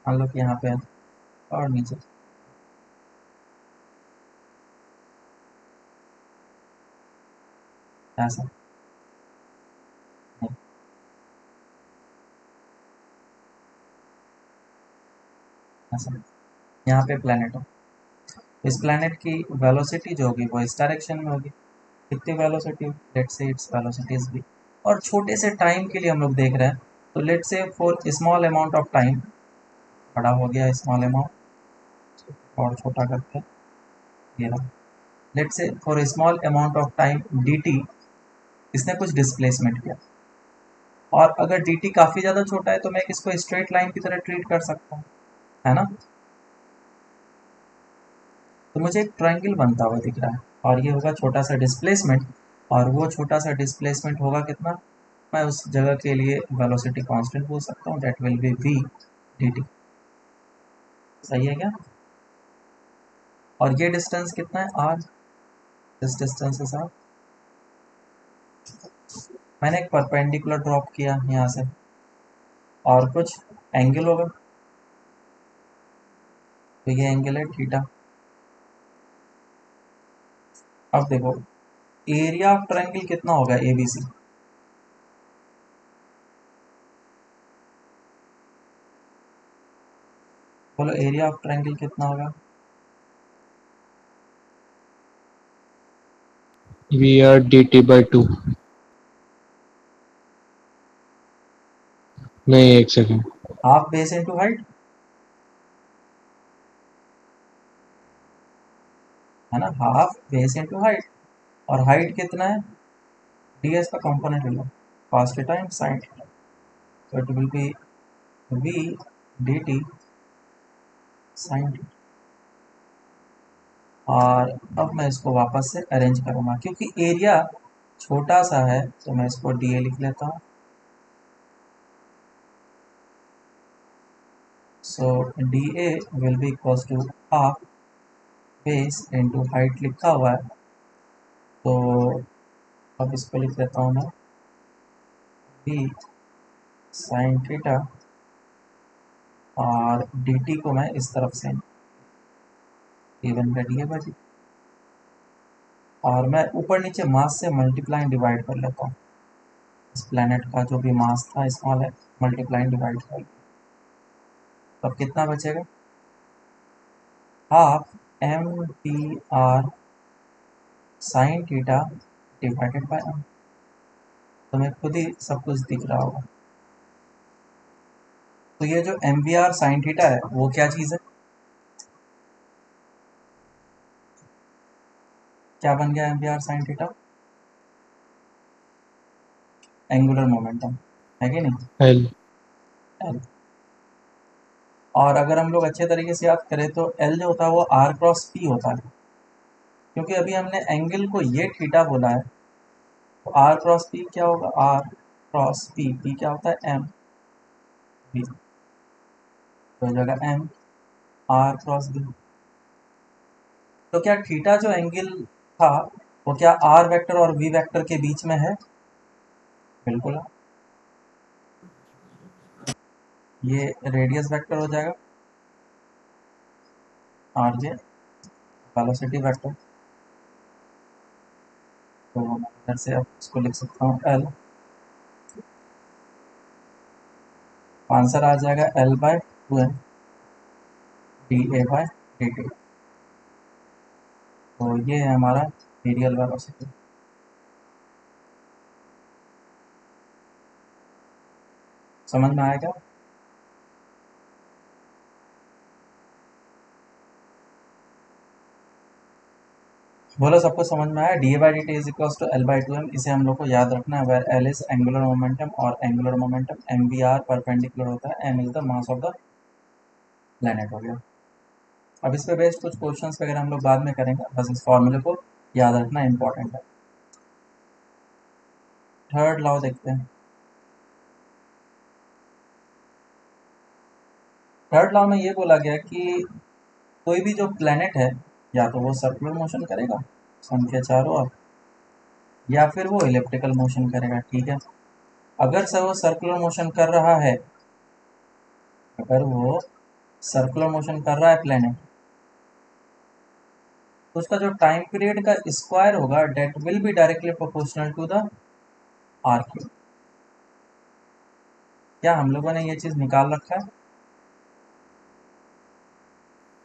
मान लो कि यहाँ पे है और नीचे ऐसा नहीं, ऐसा नहीं। यहाँ पे प्लैनेट है, इस प्लैनेट की वेलोसिटी जो होगी वो इस डायरेक्शन में होगी। कितनी velocity? Let's say its velocity is v। और छोटे से टाइम के लिए हम लोग देख रहे हैं, तो let's say for small amount of time, बड़ा हो गया स्मॉल अमाउंट और छोटा करते हैं, ये रहा। Let's say for small amount of time dt, इसने कुछ डिस्प्लेसमेंट किया, और अगर dt काफ़ी ज़्यादा छोटा है तो मैं इसको स्ट्रेट लाइन की तरह ट्रीट कर सकता हूँ, है ना। तो मुझे एक ट्रायंगल बनता हुआ दिख रहा है, और ये होगा छोटा सा डिस्प्लेसमेंट, और वो छोटा सा डिस्प्लेसमेंट होगा कितना, मैं उस जगह के लिए वेलोसिटी कांस्टेंट बोल सकता हूँ, that will be v dt। सही है क्या? और ये डिस्टेंस कितना है, r, this distance is r। मैंने एक परपेंडिकुलर ड्रॉप किया यहाँ से, और कुछ एंगल होगा, तो ये एंगल है थीटा। अब देखो एरिया ऑफ ट्रायंगल कितना होगा ABC, बोलो एरिया ऑफ ट्रायंगल कितना होगा? VR dt/2। नहीं, एक second. Half base into height, है ना, हाफ बेस इंटू हाइट। और हाइट कितना है, ds का कंपोनेंट ले लो, cos theta time sin theta, so it will be v dt sin theta. और अब मैं इसको वापस से अरेंज करूँगा, क्योंकि एरिया छोटा सा है तो मैं इसको dA लिख लेता हूँ। So dA will be equals to half base into height लिखा हुआ है, तो अब इसको लिख लेता हूँ मैं v sin थीटा, और dt को मैं इस तरफ से A1 का dA/dt, और मैं ऊपर नीचे मास से मल्टीप्लाई डिवाइड कर लेता हूँ। इस प्लैनेट का जो भी मास था स्मॉल है, मल्टीप्लाई डिवाइड कर लिया, तो अब कितना बचेगा, half mdr sine theta divided by m। तुम्हें खुद ही सब कुछ दिख रहा होगा। तो ये जो mvr साइन थीटा है वो क्या चीज़ है, क्या बन गया mvr sine theta, angular momentum, है कि नहीं, L। L। और अगर हम लोग अच्छे तरीके से याद करें तो L जो होता है वो r क्रॉस p होता है, क्योंकि अभी हमने एंगल को ये थीटा बोला है, तो r क्रॉस p क्या होगा, r क्रॉस p, p क्या होता है m, v, तो हो जाएगा m r क्रॉस b। तो क्या थीटा जो एंगल था वो क्या r वेक्टर और v वेक्टर के बीच में है, बिल्कुल है। ये रेडियस वेक्टर हो जाएगा आर जे, वेलोसिटी वेक्टर, तो मैं इधर से अब इसको लिख सकता हूँ एल, आंसर आ जाएगा L/2m dA/dt। तो ये है हमारा एरियल वेलोसिटी। समझ में आएगा? बोलो सबको समझ में आया? dA/dt is equals to L/2m, इसे हम लोग को याद रखना है, where L is angular momentum, और एंगुलर मोमेंटम mvr परपेंडिकुलर होता है, m is the mass of the planet, हो गया। अब इस पे बेस्ड कुछ क्वेश्चंस वगैरह हम लोग बाद में करेंगे, बस इस फॉर्मूले को याद रखना इंपॉर्टेंट है। थर्ड लॉ देखते हैं। थर्ड लॉ में ये बोला गया कि कोई भी जो प्लेनेट है या तो वो सर्कुलर मोशन करेगा सन के चारों ओर, या फिर वो इलेप्टिकल मोशन करेगा, ठीक है। अगर से वो सर्कुलर मोशन कर रहा है, अगर वो सर्कुलर मोशन कर रहा है प्लेनेट, तो उसका जो टाइम पीरियड का स्क्वायर होगा that will be directly proportional to the R cube. क्या हम लोगों ने ये चीज़ निकाल रखा है?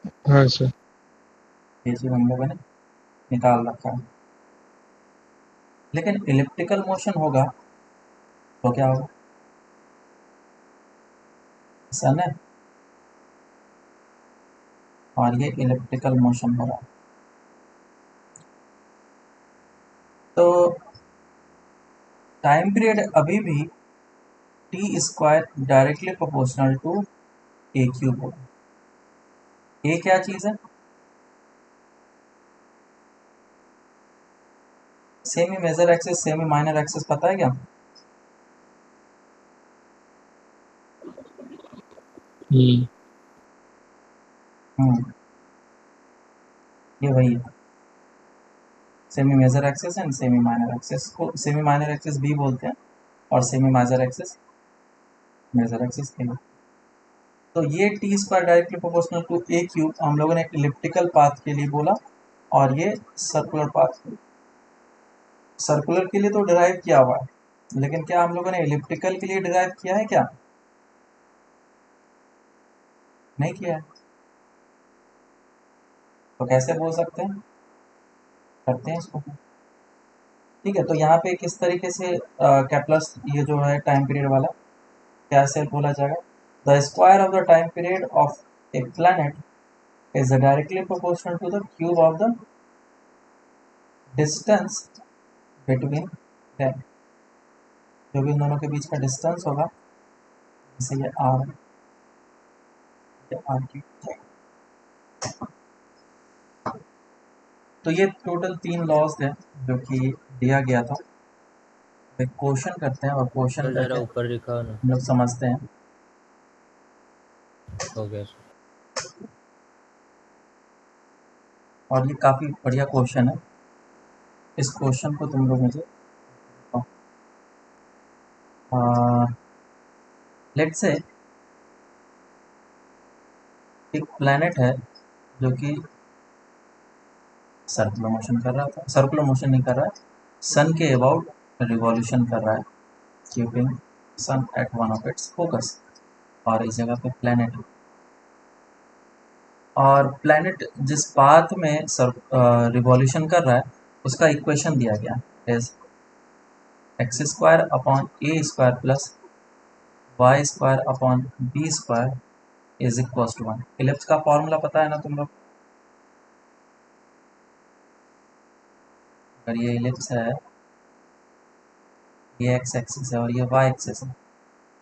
हाँ सर। ये चीज हम लोगों ने निकाल रखा है। लेकिन इलिप्टिकल मोशन होगा तो क्या होगा? सन है और ये इलिप्टिकल मोशन हो रहा है, तो टाइम पीरियड अभी भी T square directly proportional to A cube होगा। ए क्या चीज है? Semi major axis, semi minor axis, पता है क्या? हम्म। ये वही है, semi major axis and semi minor axis को सेमी माइनर एक्सिस भी बोलते हैं और semi major axis major axis के लिए। तो ये T square directly proportional to A cube हम लोगों ने इलिप्टिकल पाथ के लिए बोला, और ये सर्कुलर पाथ के लिए। सर्कुलर के लिए तो डिराइव किया हुआ है, लेकिन क्या हम लोगों ने इलिप्टिकल के लिए डिराइव किया है क्या? नहीं किया है। तो कैसे बोल सकते हैं? करते हैं इसको। ठीक है, तो यहाँ पे किस तरीके से कैप्लर्स ये जो है टाइम पीरियड वाला कैसे बोला जाएगा? The square of the time period of a planet is directly proportional to the cube of the distance between them. जो भी इन दोनों के बीच का डिस्टेंस होगा, जैसे ये आर है, ये आर क्यूब। तो ये टोटल 3 लॉज हैं जो कि दिया गया था। एक क्वेश्चन करते हैं और क्वेश्चन सर जरा करके ऊपर दिखाओ ना। हम लोग समझते हैं। हो गया सर। और ये काफ़ी बढ़िया क्वेश्चन है। इस क्वेश्चन को तुम लोग मुझे लेट्स से एक प्लैनेट है जो कि सर्कुलर मोशन कर रहा था, सर्कुलर मोशन नहीं कर रहा है, सन के अबाउट रिवॉल्यूशन कर रहा है, keeping sun at one of its focus. और इस जगह पे प्लैनेट, और प्लैनेट जिस पाथ में रिवॉल्यूशन कर रहा है उसका इक्वेशन दिया गया is X square upon A square plus Y square upon B square is equal to 1। Ellipse का फॉर्मूला पता है ना तुम लोग? अगर ये इलिप्स है, ये एक्स एक्सिस है और ये वाई एक्सिस है,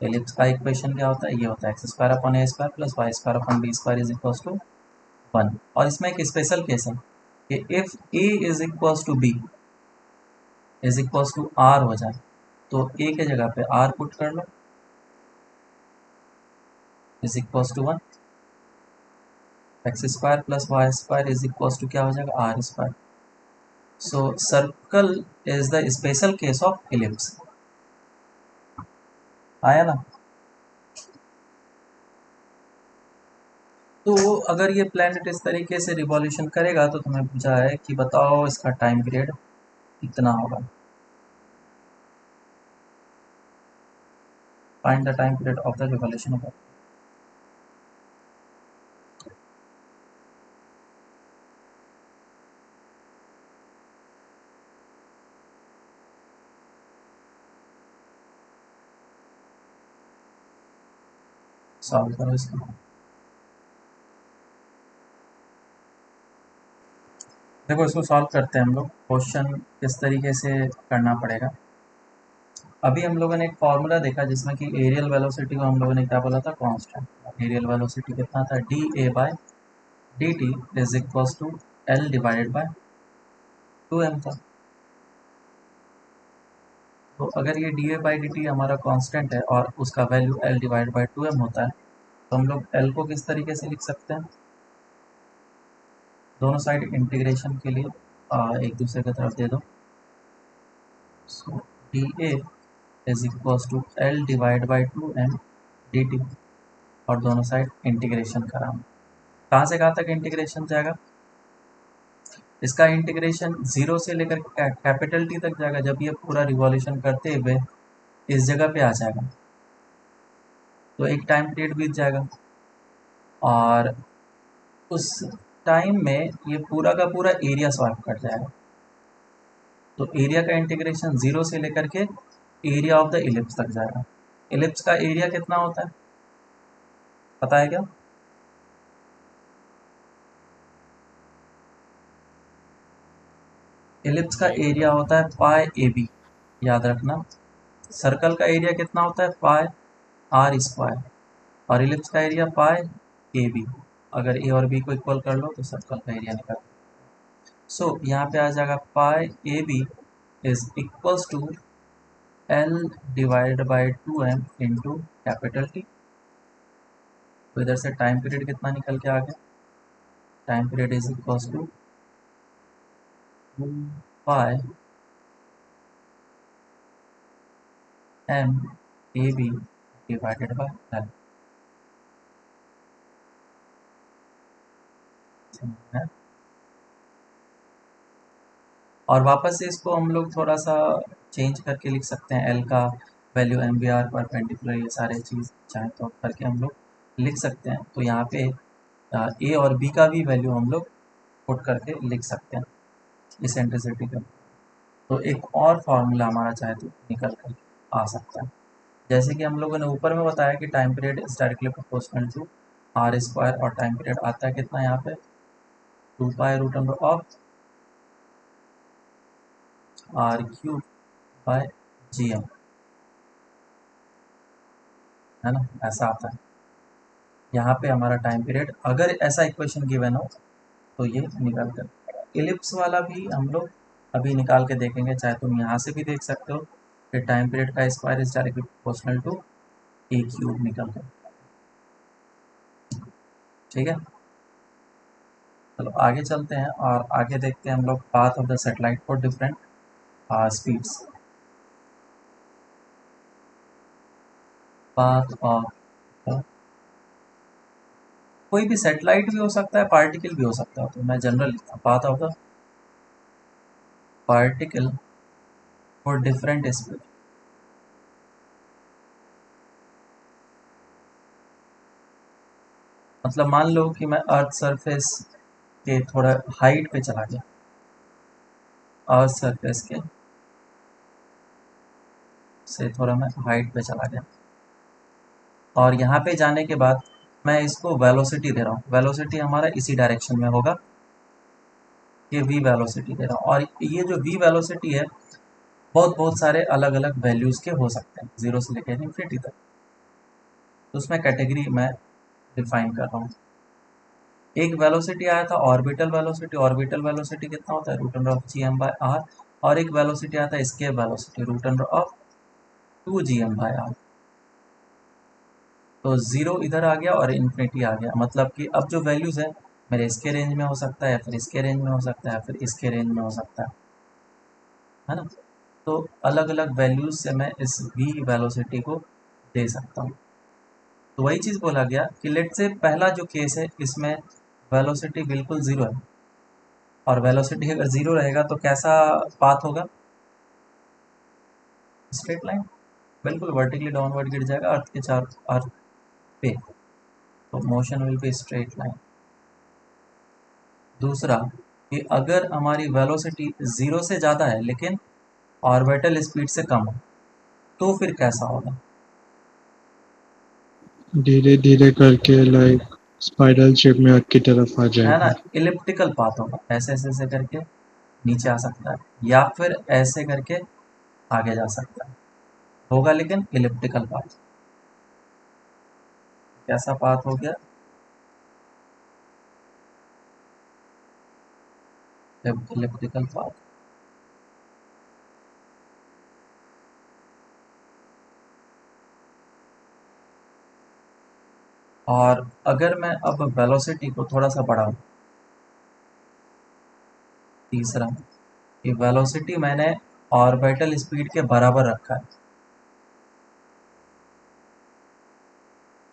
तो इलिप्स का इक्वेशन क्या होता है? ये होता है X square upon A square plus Y square upon B square is equal to 1। और इसमें एक स्पेशल केस है कि if A is equal to B is equal to R हो जाए, तो ए के जगह पे आर पुट कर लो, is equal to 1। X square plus Y square is equal to क्या हो जाएगा? R square. So circle is the special case of ellipse. आया ना? तो अगर ये प्लैनेट इस तरीके से रिवॉल्यूशन करेगा तो तुम्हें पूछा है कि बताओ इसका टाइम पीरियड कितना होगा। Find the time period of the revolution of. Solve करो इसको। देखो इसको सॉल्व करते हैं हम लोग। क्वेश्चन किस तरीके से करना पड़ेगा। अभी हम लोगों ने एक फॉर्मूला देखा जिसमें कि एरियल वेलोसिटी को हम लोगों ने क्या बोला था? कांस्टेंट। एरियल वेलोसिटी कितना था? D A by D T is equal to L divided by 2m था। तो अगर ये D A by D T हमारा कांस्टेंट है और उसका value L divide by 2m होता है, तो हम लोग एल को किस तरीके से लिख सकते हैं? दोनों साइड इंटीग्रेशन के लिए एक दूसरे की तरफ दे दो। So d a is equal to l divide by 2m d t, और दोनों साइड इंटीग्रेशन करा। कहाँ से कहाँ तक इंटीग्रेशन जाएगा? इसका इंटीग्रेशन 0 से लेकर कैपिटल टी तक जाएगा। जब ये पूरा रिवॉल्यूशन करते हुए इस जगह पे आ जाएगा तो एक टाइम पीरियड बीत जाएगा, और उस टाइम में ये पूरा का पूरा एरिया स्वाइप कर जाएगा। तो एरिया का इंटीग्रेशन 0 से लेकर के एरिया ऑफ द इलिप्स तक जाएगा। इलिप्स का एरिया कितना होता है पता है क्या? इलिप्स का एरिया होता है पाई ए बी, याद रखना। सर्कल का एरिया कितना होता है? पाई आर स्क्वायर, और इलिप्स का एरिया पाई ए बी। अगर ए और बी को इक्वल कर लो तो सर्कल का एरिया निकल। सो यहाँ पे आ जाएगा pi a b is equals to l divide by 2m into capital t. तो इधर से टाइम पीरियड कितना निकल के आ गया? Time period is equals to pi M A B divided by L. और वापस से इसको हम लोग थोड़ा सा चेंज करके लिख सकते हैं। एल का value M V R perpendicular, ये सारे चीज़ चाहे तो करके हम लोग लिख सकते हैं। तो यहाँ पे ए और बी का भी वैल्यू हम लोग पुट करके लिख सकते हैं इसेंट्रिसिटी का। तो एक और फार्मूला हमारा चाहे तो निकल कर आ सकता है। जैसे कि हम लोगों ने ऊपर में बताया कि time period is directly proportional to R square, और टाइम पीरियड आता है कितना यहाँ पे? 2 pi root under of R cube by G M, है ना, ऐसा आता है। यहाँ पे हमारा टाइम पीरियड, अगर ऐसा इक्वेशन गिवन हो तो ये निकाल कर। इलिप्स वाला भी हम लोग अभी निकाल के देखेंगे, चाहे तुम यहाँ से भी देख सकते हो कि टाइम पीरियड का square is directly proportional to A cube निकल कर। ठीक है, चलो आगे चलते हैं और आगे देखते हैं हम लोग path of the satellite for different speeds. Path of, कोई भी सैटेलाइट भी हो सकता है, पार्टिकल भी हो सकता है, तो मैं जनरल लिखता हूँ path of the particle for different speed. मतलब मान लो कि मैं अर्थ सरफेस के थोड़ा हाइट पे चला गया, अर्थ सरफेस के से थोड़ा मैं हाइट पे चला गया, और यहाँ पे जाने के बाद मैं इसको वेलोसिटी दे रहा हूँ। वेलोसिटी हमारा इसी डायरेक्शन में होगा, ये v वेलोसिटी दे रहा हूँ। और ये जो v वेलोसिटी है बहुत बहुत सारे अलग अलग वैल्यूज़ के हो सकते हैं, 0 से लेकर इन्फिनिटी तक। तो उसमें कैटेगरी मैं डिफाइन कर रहा हूँ। एक वेलोसिटी आया था ऑर्बिटल वेलोसिटी। ऑर्बिटल वेलोसिटी कितना होता है? Root under of ji M by R. और एक वेलोसिटी आता है escape velocity, root under of 2 G M by R. तो 0 इधर आ गया और इन्फिनिटी आ गया, मतलब कि अब जो वैल्यूज़ है मेरे इसके रेंज में हो सकता है, या फिर इसके रेंज में हो सकता है, या फिर इसके रेंज में हो सकता है ना। तो अलग अलग वैल्यूज़ से मैं इस v वेलोसिटी को दे सकता हूँ। तो वही चीज़ बोला गया कि लेट से पहला जो केस है इसमें वेलोसिटी बिल्कुल ज़ीरो है, और वेलोसिटी अगर ज़ीरो रहेगा तो कैसा पाथ होगा? स्ट्रेट लाइन, बिल्कुल वर्टिकली डाउनवर्ड गिर जाएगा अर्थ के चार अर्थ पे। तो motion will be straight line. दूसरा कि अगर हमारी वेलोसिटी 0 से ज़्यादा है लेकिन ऑर्बिटल स्पीड से कम है तो फिर कैसा होगा? धीरे धीरे करके लाइक स्पाइरल शेप में अर्थ की तरफ आ है ना, जाएगा। इलिप्टिकल पाथ होगा, ऐसे ऐसे ऐसे करके नीचे आ सकता है, या फिर ऐसे करके आगे जा सकता है, होगा लेकिन इलिप्टिकल पाथ। कैसा पाथ हो गया? Elliptical path. और अगर मैं अब वेलोसिटी को थोड़ा सा बढ़ाऊं, तीसरा कि वेलोसिटी मैंने ऑर्बिटल स्पीड के बराबर रखा है,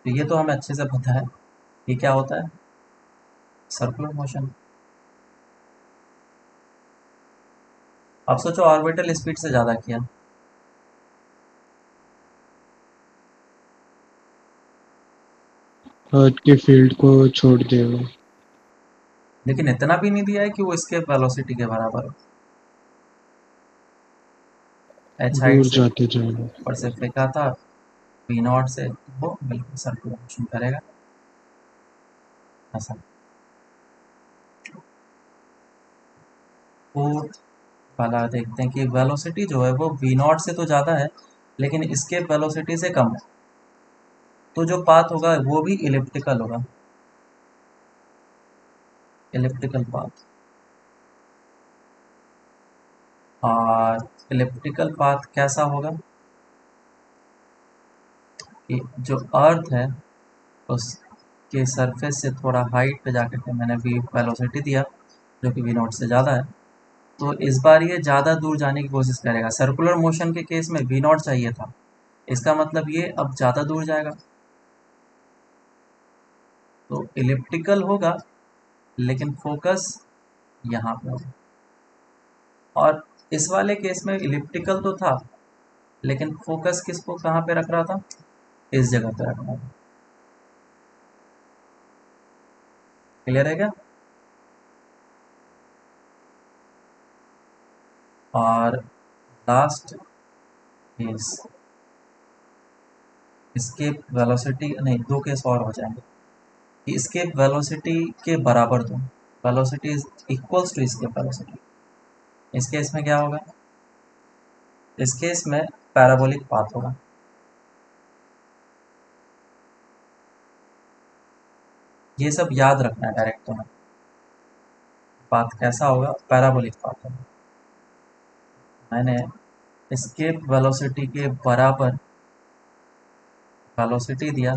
तो ये तो हमें अच्छे से पता है ये क्या होता है, सर्कुलर मोशन। अब सोचो ऑर्बिटल स्पीड से ज़्यादा किया, अर्थ के फील्ड को छोड़ देगा। लेकिन इतना भी नहीं दिया है कि वो एस्केप वेलोसिटी के बराबर हो। एच हाइट दूर से जाते जाएगा। ऊपर से फेंका था वी नॉट से, तो वो बिल्कुल सर्कुलर मोशन करेगा ऐसा। फोर्थ वाला देखते हैं कि वेलोसिटी जो है वो वी नॉट से तो ज़्यादा है लेकिन एस्केप वेलोसिटी से कम है, तो जो पाथ होगा वो भी इलिप्टिकल होगा, इलिप्टिकल पाथ। और इलिप्टिकल पाथ कैसा होगा कि जो अर्थ है उसके सरफेस से थोड़ा हाइट पे जाकर के मैंने वी वेलोसिटी दिया जो कि वी नॉट से ज़्यादा है, तो इस बार ये ज़्यादा दूर जाने की कोशिश करेगा। सर्कुलर मोशन के केस में वी नॉट चाहिए था, इसका मतलब ये अब ज़्यादा दूर जाएगा, तो इलिप्टिकल होगा लेकिन फोकस यहाँ पे होगा। और इस वाले केस में इलिप्टिकल तो था लेकिन फोकस किसको कहाँ पे रख रहा था, इस जगह पे रख रहा था। क्लियर है क्या? और लास्ट केस एस्केप वेलोसिटी, नहीं दो केस और हो जाएंगे कि एस्केप वेलोसिटी के बराबर दो, velocity is equals to escape velocity. इस केस में क्या होगा, इस केस में पैराबोलिक पाथ होगा। ये सब याद रखना है डायरेक्ट तुम्हें। पाथ कैसा होगा, पैराबोलिक पाथ होगा। मैंने एस्केप वेलोसिटी के बराबर वेलोसिटी दिया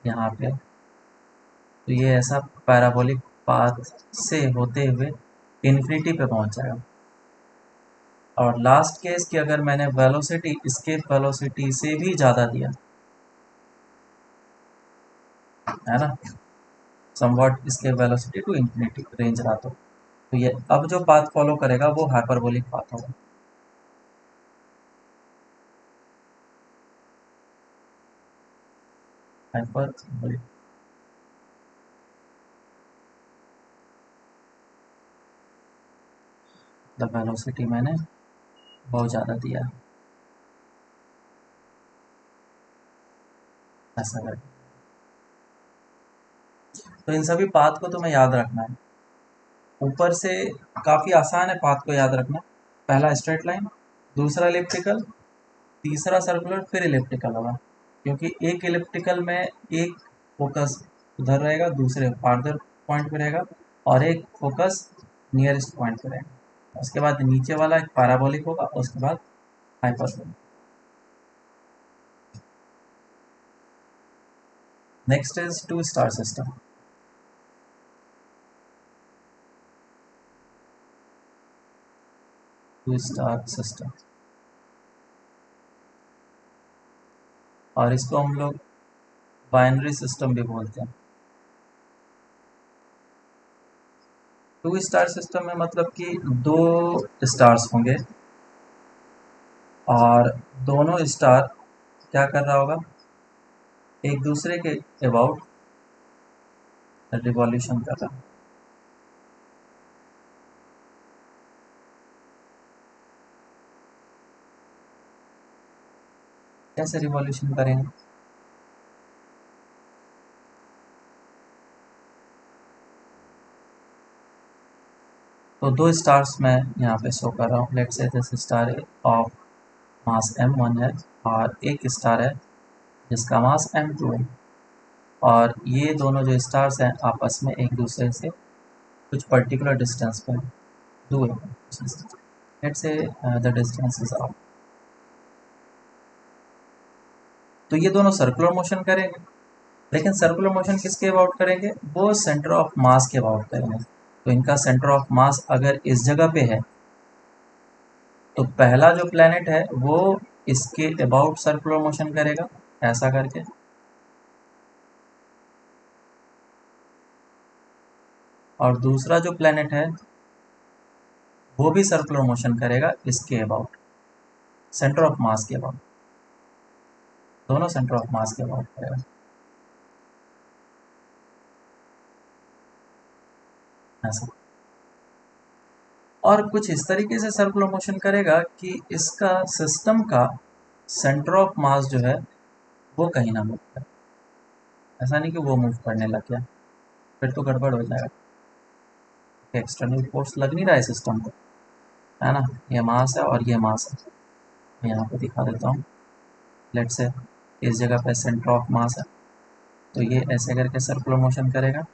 यहाँ पे, तो ये ऐसा पैराबोलिक पाथ से होते हुए इन्फिनिटी पे पहुंच जाएगा। और लास्ट केस कि अगर मैंने वेलोसिटी एस्केप वेलोसिटी से भी ज़्यादा दिया है ना, somewhat escape velocity to infinity range रहा, तो ये अब जो पाथ फॉलो करेगा वो हाइपरबोलिक पाथ होगा। हाइपरबोलिक, द वेलोसिटी मैंने बहुत ज़्यादा दिया है ऐसा करके। तो इन सभी पाथ को तुम्हें याद रखना है। ऊपर से काफ़ी आसान है पाथ को याद रखना। पहला स्ट्रेट लाइन, दूसरा इलिप्टिकल, तीसरा सर्कुलर, फिर इलिप्टिकल होगा, क्योंकि एक इलिप्टिकल में एक फोकस उधर रहेगा, दूसरे फार्दर पॉइंट पे रहेगा, और एक फोकस नियरेस्ट पॉइंट पे रहेगा। उसके बाद नीचे वाला एक पैराबोलिक होगा, उसके बाद hyperbolic. Next is two star system. Two star system, और इसको हम लोग बाइनरी सिस्टम भी बोलते हैं। टू स्टार सिस्टम में मतलब कि दो स्टार्स होंगे और दोनों स्टार क्या कर रहा होगा, एक दूसरे के अबाउट रिवॉल्यूशन कर रहा है। कैसे रिवॉल्यूशन करेंगे, तो दो स्टार्स मैं यहाँ पे शो कर रहा हूँ। Let's say this star of mass m1 है और एक स्टार है जिसका मास m2 है, और ये दोनों जो स्टार्स हैं आपस में एक दूसरे से कुछ पर्टिकुलर डिस्टेंस पे दूर है। Let's say the distance is are. तो ये दोनों सर्कुलर मोशन करेंगे, लेकिन सर्कुलर मोशन किसके अबाउट करेंगे, वो सेंटर ऑफ मास के अबाउट करेंगे। तो इनका सेंटर ऑफ मास अगर इस जगह पे है तो पहला जो प्लेनेट है वो इसके अबाउट सर्कुलर मोशन करेगा ऐसा करके, और दूसरा जो प्लेनेट है वो भी सर्कुलर मोशन करेगा इसके अबाउट, सेंटर ऑफ मास के अबाउट। दोनों सेंटर ऑफ मास के अबाउट करेगा ऐसा। और कुछ इस तरीके से सर्कुलर मोशन करेगा कि इसका सिस्टम का सेंटर ऑफ मास जो है वो कहीं ना मूव करे। ऐसा नहीं कि वो मूव करने लग गया, फिर तो गड़बड़ हो जाएगा। एक्सटर्नल फोर्स लग नहीं रहा है सिस्टम को, है ना। ये मास है और ये मास है। मैं यहाँ पे दिखा देता हूँ। लेट से इस जगह पे सेंटर ऑफ मास है, तो ये ऐसे करके सर्कुलर मोशन करेगा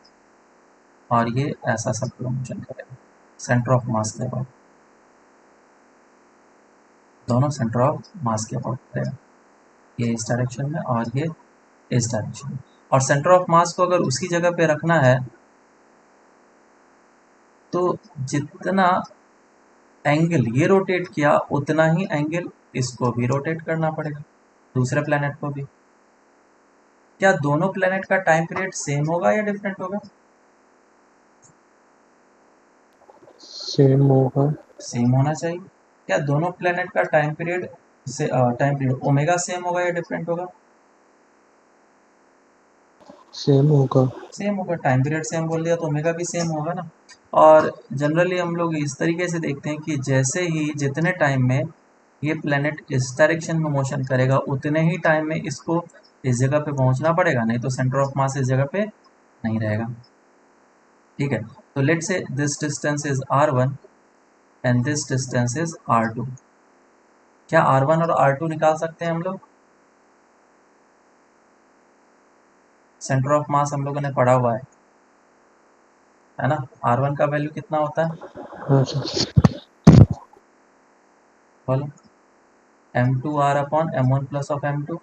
और ये ऐसा सर्कुलर मोशन करेगा सेंटर ऑफ मास के अबाउट। दोनों सेंटर ऑफ मास के अबाउट करेगा, ये इस डायरेक्शन में और ये इस डायरेक्शन में। और सेंटर ऑफ मास को अगर उसकी जगह पे रखना है तो जितना एंगल ये रोटेट किया उतना ही एंगल इसको भी रोटेट करना पड़ेगा, दूसरे प्लेनेट को भी। क्या दोनों प्लेनेट का टाइम पीरियड सेम होगा या डिफरेंट होगा? सेम होगा। सेम होना चाहिए। क्या दोनों प्लेनेट का टाइम पीरियड से टाइम पीरियड ओमेगा सेम होगा या डिफरेंट होगा? सेम होगा। सेम होगा। टाइम पीरियड सेम बोल दिया तो ओमेगा भी सेम होगा ना। और जनरली हम लोग इस तरीके से देखते हैं कि जैसे ही जितने टाइम में ये प्लेनेट इस डायरेक्शन में मोशन करेगा उतने ही टाइम में इसको इस जगह पे पहुंचना पड़ेगा, नहीं तो सेंटर ऑफ मास इस जगह पे नहीं रहेगा। ठीक है, तो लेट से this distance is r1 and this distance is r2। क्या r1 और r2 निकाल सकते हैं हम लोग? सेंटर ऑफ मास हम लोगों ने पढ़ा हुआ है ना। r1 का वैल्यू कितना होता है हाँ सर। बोलो। m2r upon m1 plus of m2।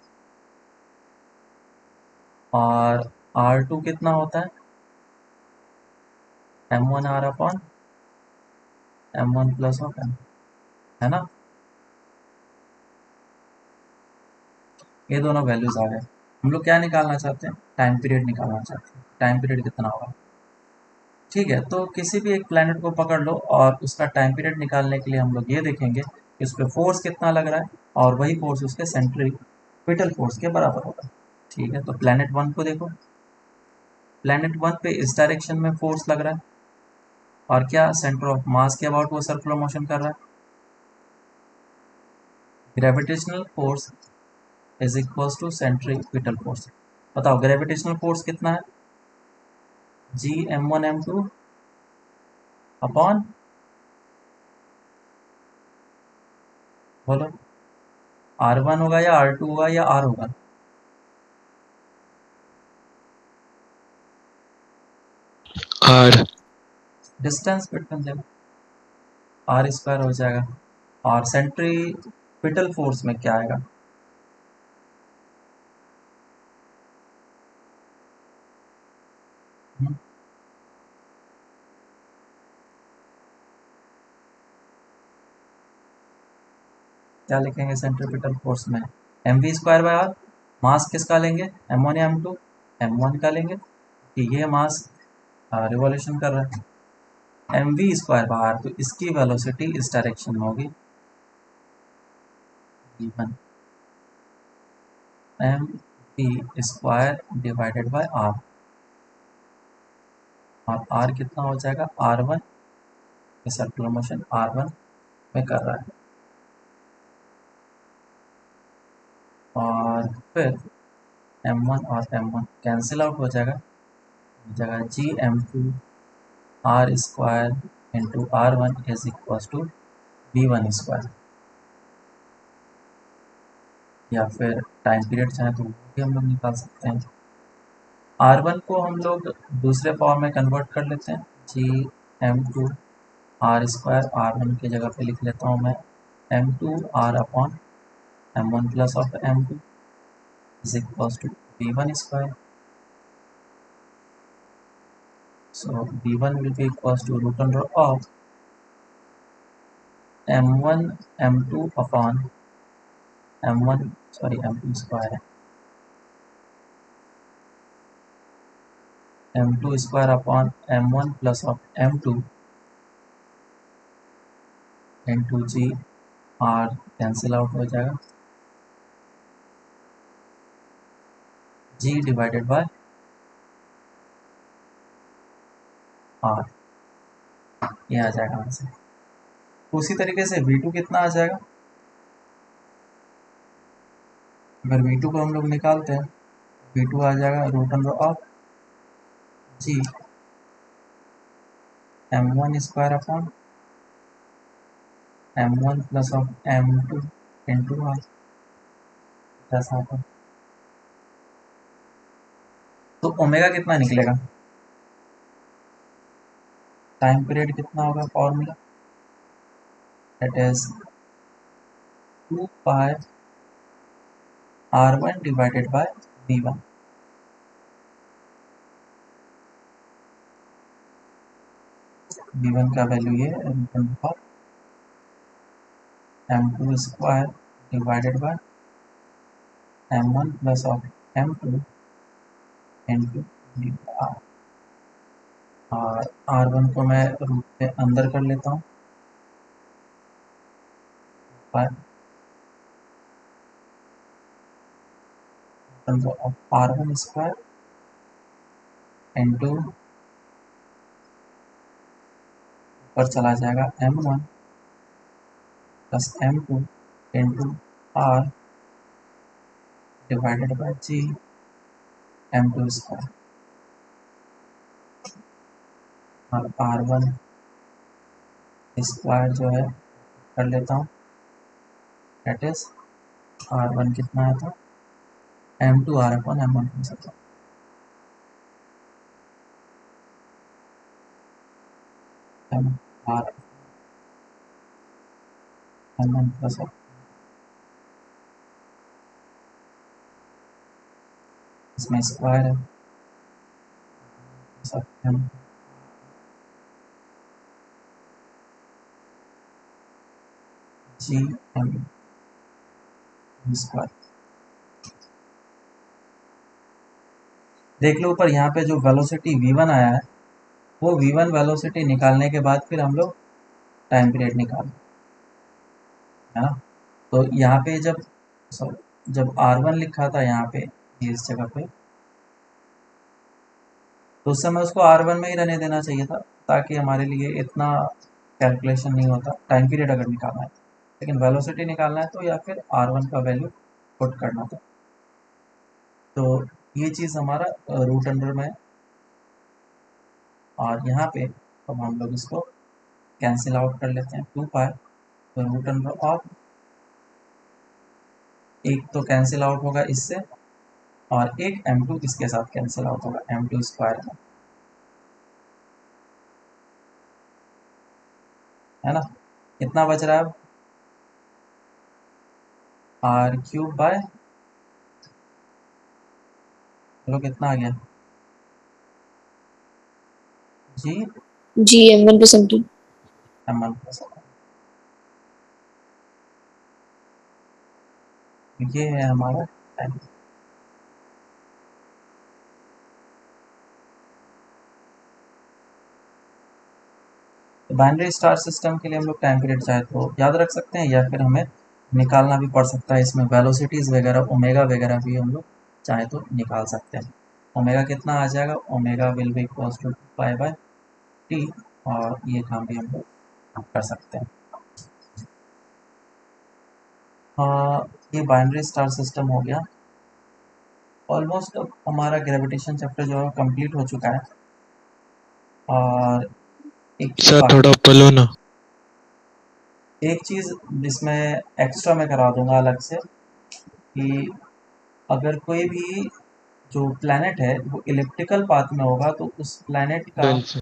और r2 कितना होता है m1r upon m1 plus of m, है ना। ये दोनों वैल्यूज आ गए। हम लोग क्या निकालना चाहते हैं? टाइम पीरियड निकालना चाहते हैं। टाइम पीरियड कितना होगा? ठीक है, तो किसी भी एक प्लैनेट को पकड़ लो और उसका टाइम पीरियड निकालने के लिए हम लोग ये देखेंगे कि उस पर फोर्स कितना लग रहा है और वही फोर्स उसके सेंट्रीपिटल फोर्स के बराबर होगा। ठीक है, तो प्लैनेट 1 को देखो। प्लैनेट 1 पे इस डायरेक्शन में फोर्स लग रहा है और क्या सेंटर ऑफ मास के अबाउट वो सर्कुलर मोशन कर रहा है। Gravitational force is equals to centripetal force. बताओ ग्रेविटेशनल फोर्स कितना है? जी m1 m2 अपॉन, बोलो, r1 होगा या r2 होगा या r होगा? R. Distance between them R square हो जाएगा। और सेंट्रीपिटल फोर्स में क्या आएगा? हम्म, क्या लिखेंगे सेंट्रीपिटल फोर्स में? M we square by r. Mass किसका लेंगे? m1 या m2? m1 का लेंगे कि ये मास रिवॉल्यूशन कर रहा है। M we square by R, तो इसकी वेलोसिटी इस डायरेक्शन में होगी v1 M we square divided by R. और आर कितना हो जाएगा? r1, सर्कुलर मोशन r1 में कर रहा है। और फिर m1 और m1 कैंसिल आउट हो जाएगा, हो जाएगा G m2 R square into r1 is equal to v1 square. या फिर टाइम पीरियड चाहे तो वो भी हम लोग निकाल सकते हैं। r1 को हम लोग दूसरे फॉर्म में कन्वर्ट कर लेते हैं। जी m2 आर स्क्वायर r1 की जगह पे लिख लेता हूँ मैं m2 r upon m1 plus of m2 is equal to v1 square. So v1 will be equals to root under of m1 m2 upon m1, sorry m2 square है, m2 square upon m1 plus of m2 into g r cancel out हो जाएगा, g डिवाइडेड बाय r। ये आ जाएगा आंसर। उसी तरीके से V2 कितना आ जाएगा, अगर V2 को हम लोग निकालते हैं, V2 आ जाएगा root under of G m1 square upon m1 plus of m2 into R plus of. तो ओमेगा कितना निकलेगा, टाइम पीरियड कितना होगा, formula that is 2 pi r1 divided by v1। v1 का वैल्यू ये m2 square divided by m1 plus of m2 into r। और r1 को मैं रूट के अंदर कर लेता हूँ, r1 स्क्वायर इंटू ऊपर चला जाएगा m1 plus m2 into r divided by G m2 square. और r1 स्क्वायर जो है कर लेता हूँ, दैट इज r1 कितना आया था m2 r अपन m1 plus m r m1 plus इसमें स्क्वायर है m जी m स्क्वायर। देख लो ऊपर यहाँ पे जो वेलोसिटी v1 आया है, वो v1 वेलोसिटी निकालने के बाद फिर हम लोग टाइम पीरियड निकाल, है ना। तो यहाँ पे जब r1 लिखा था यहाँ पे इस जगह पे, तो उस समय उसको r1 में ही रहने देना चाहिए था, ताकि हमारे लिए इतना कैलकुलेशन नहीं होता टाइम पीरियड अगर निकालना है। लेकिन वेलोसिटी निकालना है तो या फिर r1 का वैल्यू पुट करना था। तो ये चीज़ हमारा रूट अंडर में है। और यहाँ पे अब हम लोग इसको कैंसिल आउट कर लेते हैं, 2 पाई तो रूट अंडर ऑफ, एक तो कैंसिल आउट होगा इससे और एक m2 इसके साथ कैंसिल आउट होगा, m2 स्क्वायर है ना। कितना बच रहा है अब, r क्यूब बाय, चलो कितना आ गया जी जी m1 plus m2। m1 plus ये है हमारा टाइम। तो बाइनरी स्टार सिस्टम के लिए हम लोग टाइम पीरियड चाहे तो याद रख सकते हैं, या फिर हमें निकालना भी पड़ सकता है। इसमें वेलोसिटीज़ वगैरह ओमेगा वगैरह भी हम लोग चाहे तो निकाल सकते हैं। ओमेगा कितना आ जाएगा, omega will be equals to pi by T, और ये काम भी हम लोग कर सकते हैं। ये बाइनरी स्टार सिस्टम हो गया। ऑलमोस्ट अब हमारा ग्रेविटेशन चैप्टर जो है कंप्लीट हो चुका है। और एक चीज़ सर बाकी, थोड़ा ऊपर लो ना। एक चीज़ जिसमें एक्स्ट्रा मैं करा दूंगा अलग से, कि अगर कोई भी जो प्लैनेट है वो इलिप्टिकल पाथ में होगा तो उस प्लैनेट का done sir.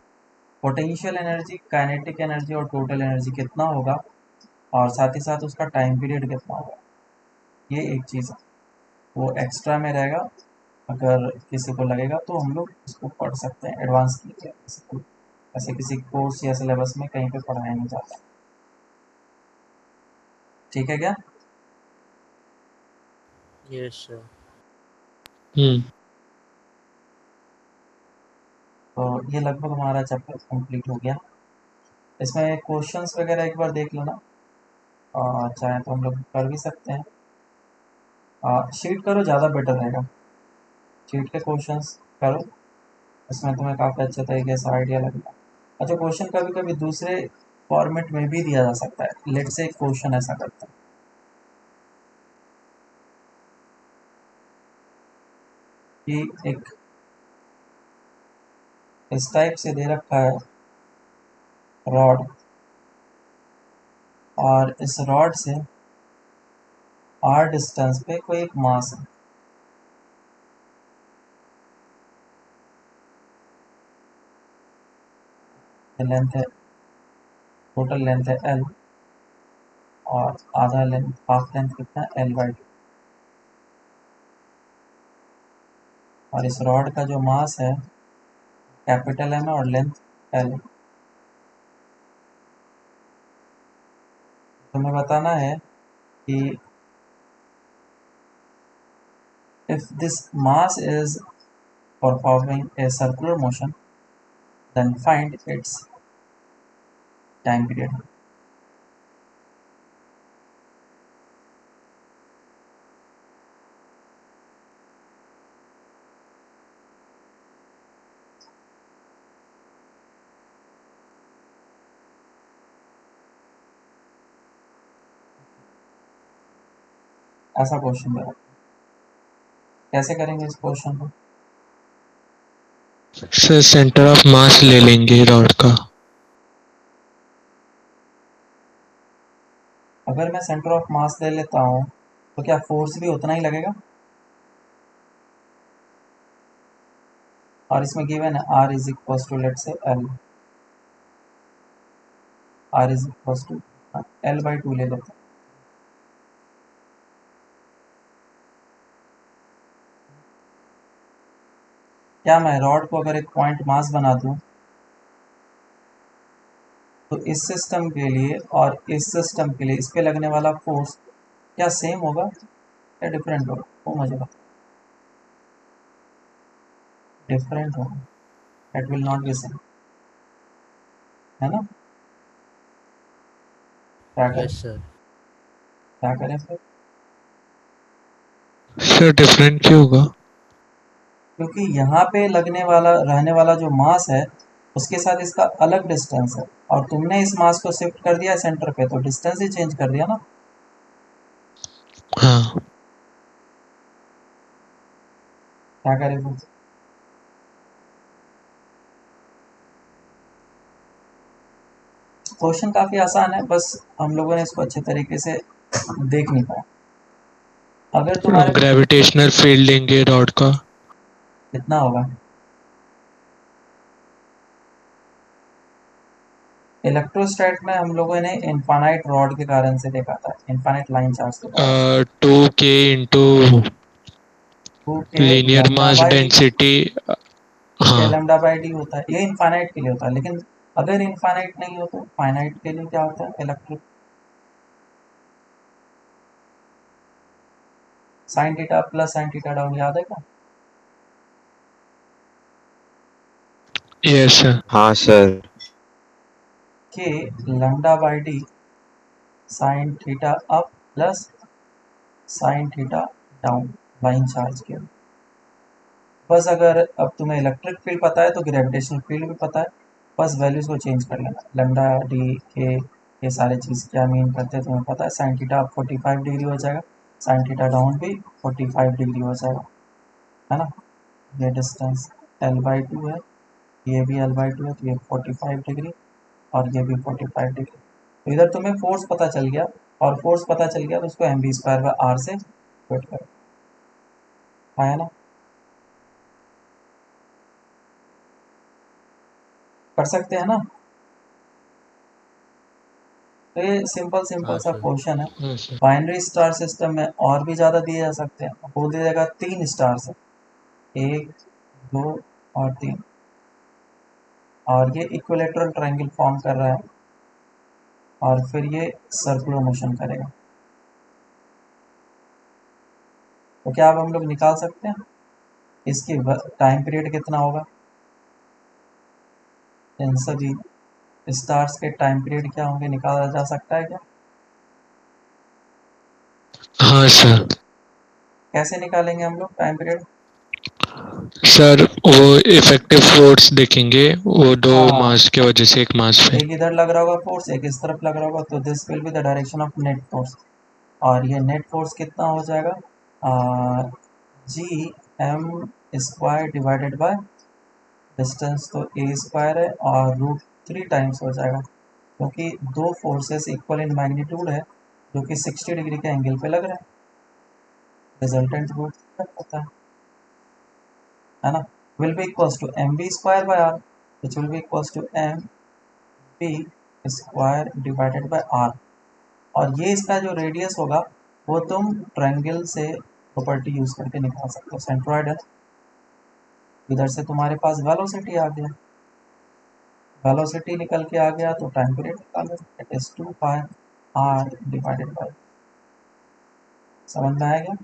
Potential energy, kinetic energy और टोटल एनर्जी कितना होगा, और साथ ही साथ उसका टाइम पीरियड कितना होगा, ये एक चीज़ है, वो एक्स्ट्रा में रहेगा। अगर किसी को लगेगा तो हम लोग उसको पढ़ सकते हैं एडवांस के लिए, ऐसे किसी कोर्स या सिलेबस में कहीं पे पढ़ाया नहीं जाता। ठीक है क्या, Yes, sir. हम्म। तो ये लगभग हमारा चैप्टर कंप्लीट हो गया। इसमें क्वेश्चंस वगैरह एक बार देख लेना, और चाहे तो हम लोग कर भी सकते हैं। शीट करो, ज़्यादा बेटर रहेगा, शीट के क्वेश्चंस करो, इसमें तुम्हें काफ़ी अच्छे तरीके से आइडिया लगेगा। अच्छा, क्वेश्चन कभी कभी दूसरे फॉर्मेट में भी दिया जा सकता है। लेट से क्वेश्चन ऐसा करता है कि एक इस टाइप से दे रखा है रॉड, और इस रॉड से r डिस्टेंस पे कोई एक मास है। लेंथ है, टोटल लेंथ है l, और आधा लेंथ, हाफ लेंथ कितना है l/2, और इस रॉड का जो मास है कैपिटल M है और लेंथ l है। तुम्हें बताना है कि if this mass is performing a circular motion, then find its time period। ऐसा क्वेश्चन दे रहा है। कैसे करेंगे इस क्वेश्चन को? सर सेंटर ऑफ मास ले लेंगे रॉड का। अगर मैं सेंटर ऑफ मास ले लेता हूँ तो क्या फोर्स भी उतना ही लगेगा? और इसमें गिवन है r is equal to let say l, r is equal to l/2 ले लेते हैं। क्या मैं रॉड को अगर एक पॉइंट मास बना दूं तो इस सिस्टम के लिए और इस सिस्टम के लिए इस पे लगने वाला फोर्स क्या सेम होगा या डिफरेंट होगा? वो मुझे बता। डिफरेंट होगा, that will not be same, है ना? क्या करें? Yes sir. क्या करें फिर? सर डिफरेंट क्यों होगा? क्योंकि यहाँ पे लगने वाला रहने वाला जो मास है उसके साथ इसका अलग डिस्टेंस है, और तुमने इस मास को शिफ्ट कर दिया सेंटर पे, तो डिस्टेंस ही चेंज कर दिया ना। हाँ क्या करें फिर? क्वेश्चन काफी आसान है, बस हम लोगों ने इसको अच्छे तरीके से देख नहीं पाया। अगर तुम्हारे ग्रेविटेशनल फील्ड लेंगे रॉड का। कितना होगा? इलेक्ट्रोस्टैट में हम लोगों ने इनफाइनाइट रॉड के कारण से देखा था, इनफाइनाइट लाइन चार्ज के कारण से। 2k into 2k linear lambda mass by D, density. 2k हाँ लैम्डा बाई डी होता है, ये इनफाइनाइट के लिए होता है। लेकिन अगर इनफाइनाइट नहीं हो तो फाइनाइट के लिए क्या होता है? Electric sine theta plus sine theta down, याद है क्या? Yes sir. हाँ सर। के lambda by D sine theta up plus sine theta down, line charge के। बस अगर अब तुम्हें इलेक्ट्रिक फील्ड पता है तो ग्रेविटेशनल फील्ड भी पता है, बस वैल्यूज को चेंज कर लेना। लैम्डा डी के ये सारे चीज़ क्या मीन करते हैं तुम्हें पता है। साइन थीटा अप 45 डिग्री हो जाएगा, साइन थीटा डाउन भी 45 डिग्री हो जाएगा, है ना? ये डिस्टेंस l/2 है, ये भी l/2 है, तो ये 45 डिग्री और ये भी 45 डिग्री। तो इधर तुम्हें फोर्स पता चल गया, और फोर्स पता चल गया तो उसको mv²/r से डिवाइड करो, आया ना? कर सकते हैं ना? तो ये सिंपल सिंपल हाँ सा सर। क्वेश्चन है। हाँ सर। बाइनरी स्टार सिस्टम में और भी ज़्यादा दिए जा सकते हैं। बोल दिया जाएगा 3 स्टार्स है, 1 2 और 3, और ये इक्विलेटरल ट्रायंगल फॉर्म कर रहा है, और फिर ये सर्कुलर मोशन करेगा। तो क्या अब हम लोग निकाल सकते हैं इसकी टाइम पीरियड कितना होगा? इन सभी स्टार्स के टाइम पीरियड क्या होंगे, निकाला जा सकता है क्या? हाँ सर। कैसे निकालेंगे हम लोग टाइम पीरियड? सर वो इफेक्टिव फोर्स देखेंगे वो दो हाँ। मास की वजह से एक मास पे। एक इधर लग रहा होगा फोर्स, एक इस तरफ लग रहा होगा, तो this will be the direction of net force. और ये नेट फोर्स कितना हो जाएगा, G M square divided by distance, तो ए स्क्वायर है और √3 टाइम्स हो जाएगा, क्योंकि दो फोर्सेस इक्वल इन मैग्नीट्यूड है जो कि 60 डिग्री के एंगल पे लग रहा है। रिजल्टेंट रूट होता है ना, will be equals to M B square by R, which will be equals to M B square divided by R. और ये इसका जो रेडियस होगा वो तुम ट्रायंगल से प्रॉपर्टी यूज करके निकाल सकते हो, सेंट्रोइड। इधर से तुम्हारे पास वेलोसिटी आ गया, वेलोसिटी निकल के आ गया तो टाइम पीरियड निकालो, it is 2 pi R divided by, समझ में आएगा।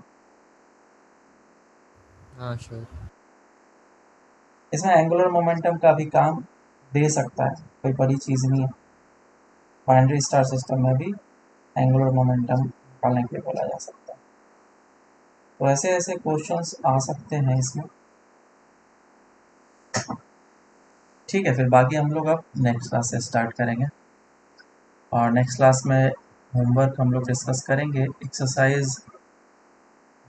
हाँ सर। इसमें एंगुलर मोमेंटम का भी काम दे सकता है, कोई बड़ी चीज़ नहीं है। बाइनरी स्टार सिस्टम में भी एंगुलर मोमेंटम निकालने के लिए बोला जा सकता है। तो ऐसे ऐसे क्वेश्चंस आ सकते हैं इसमें। ठीक है, फिर बाकी हम लोग अब नेक्स्ट क्लास से स्टार्ट करेंगे, और नेक्स्ट क्लास में होमवर्क हम लोग डिस्कस करेंगे। एक्सरसाइज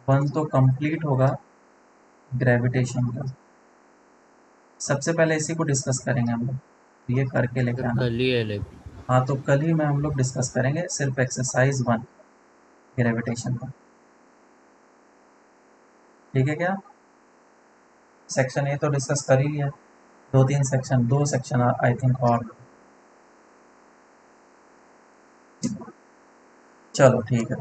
1 तो कंप्लीट होगा ग्रेविटेशन का, सबसे पहले इसी को डिस्कस करेंगे हम लोग, तो ये करके लेके सर आना। कल ही है लेकिन। हाँ, तो कल ही में हम लोग डिस्कस करेंगे सिर्फ एक्सरसाइज 1 ग्रेविटेशन का, ठीक है क्या। सेक्शन ए तो डिस्कस कर ही लिया, 2 सेक्शन आई थिंक और। चलो ठीक है।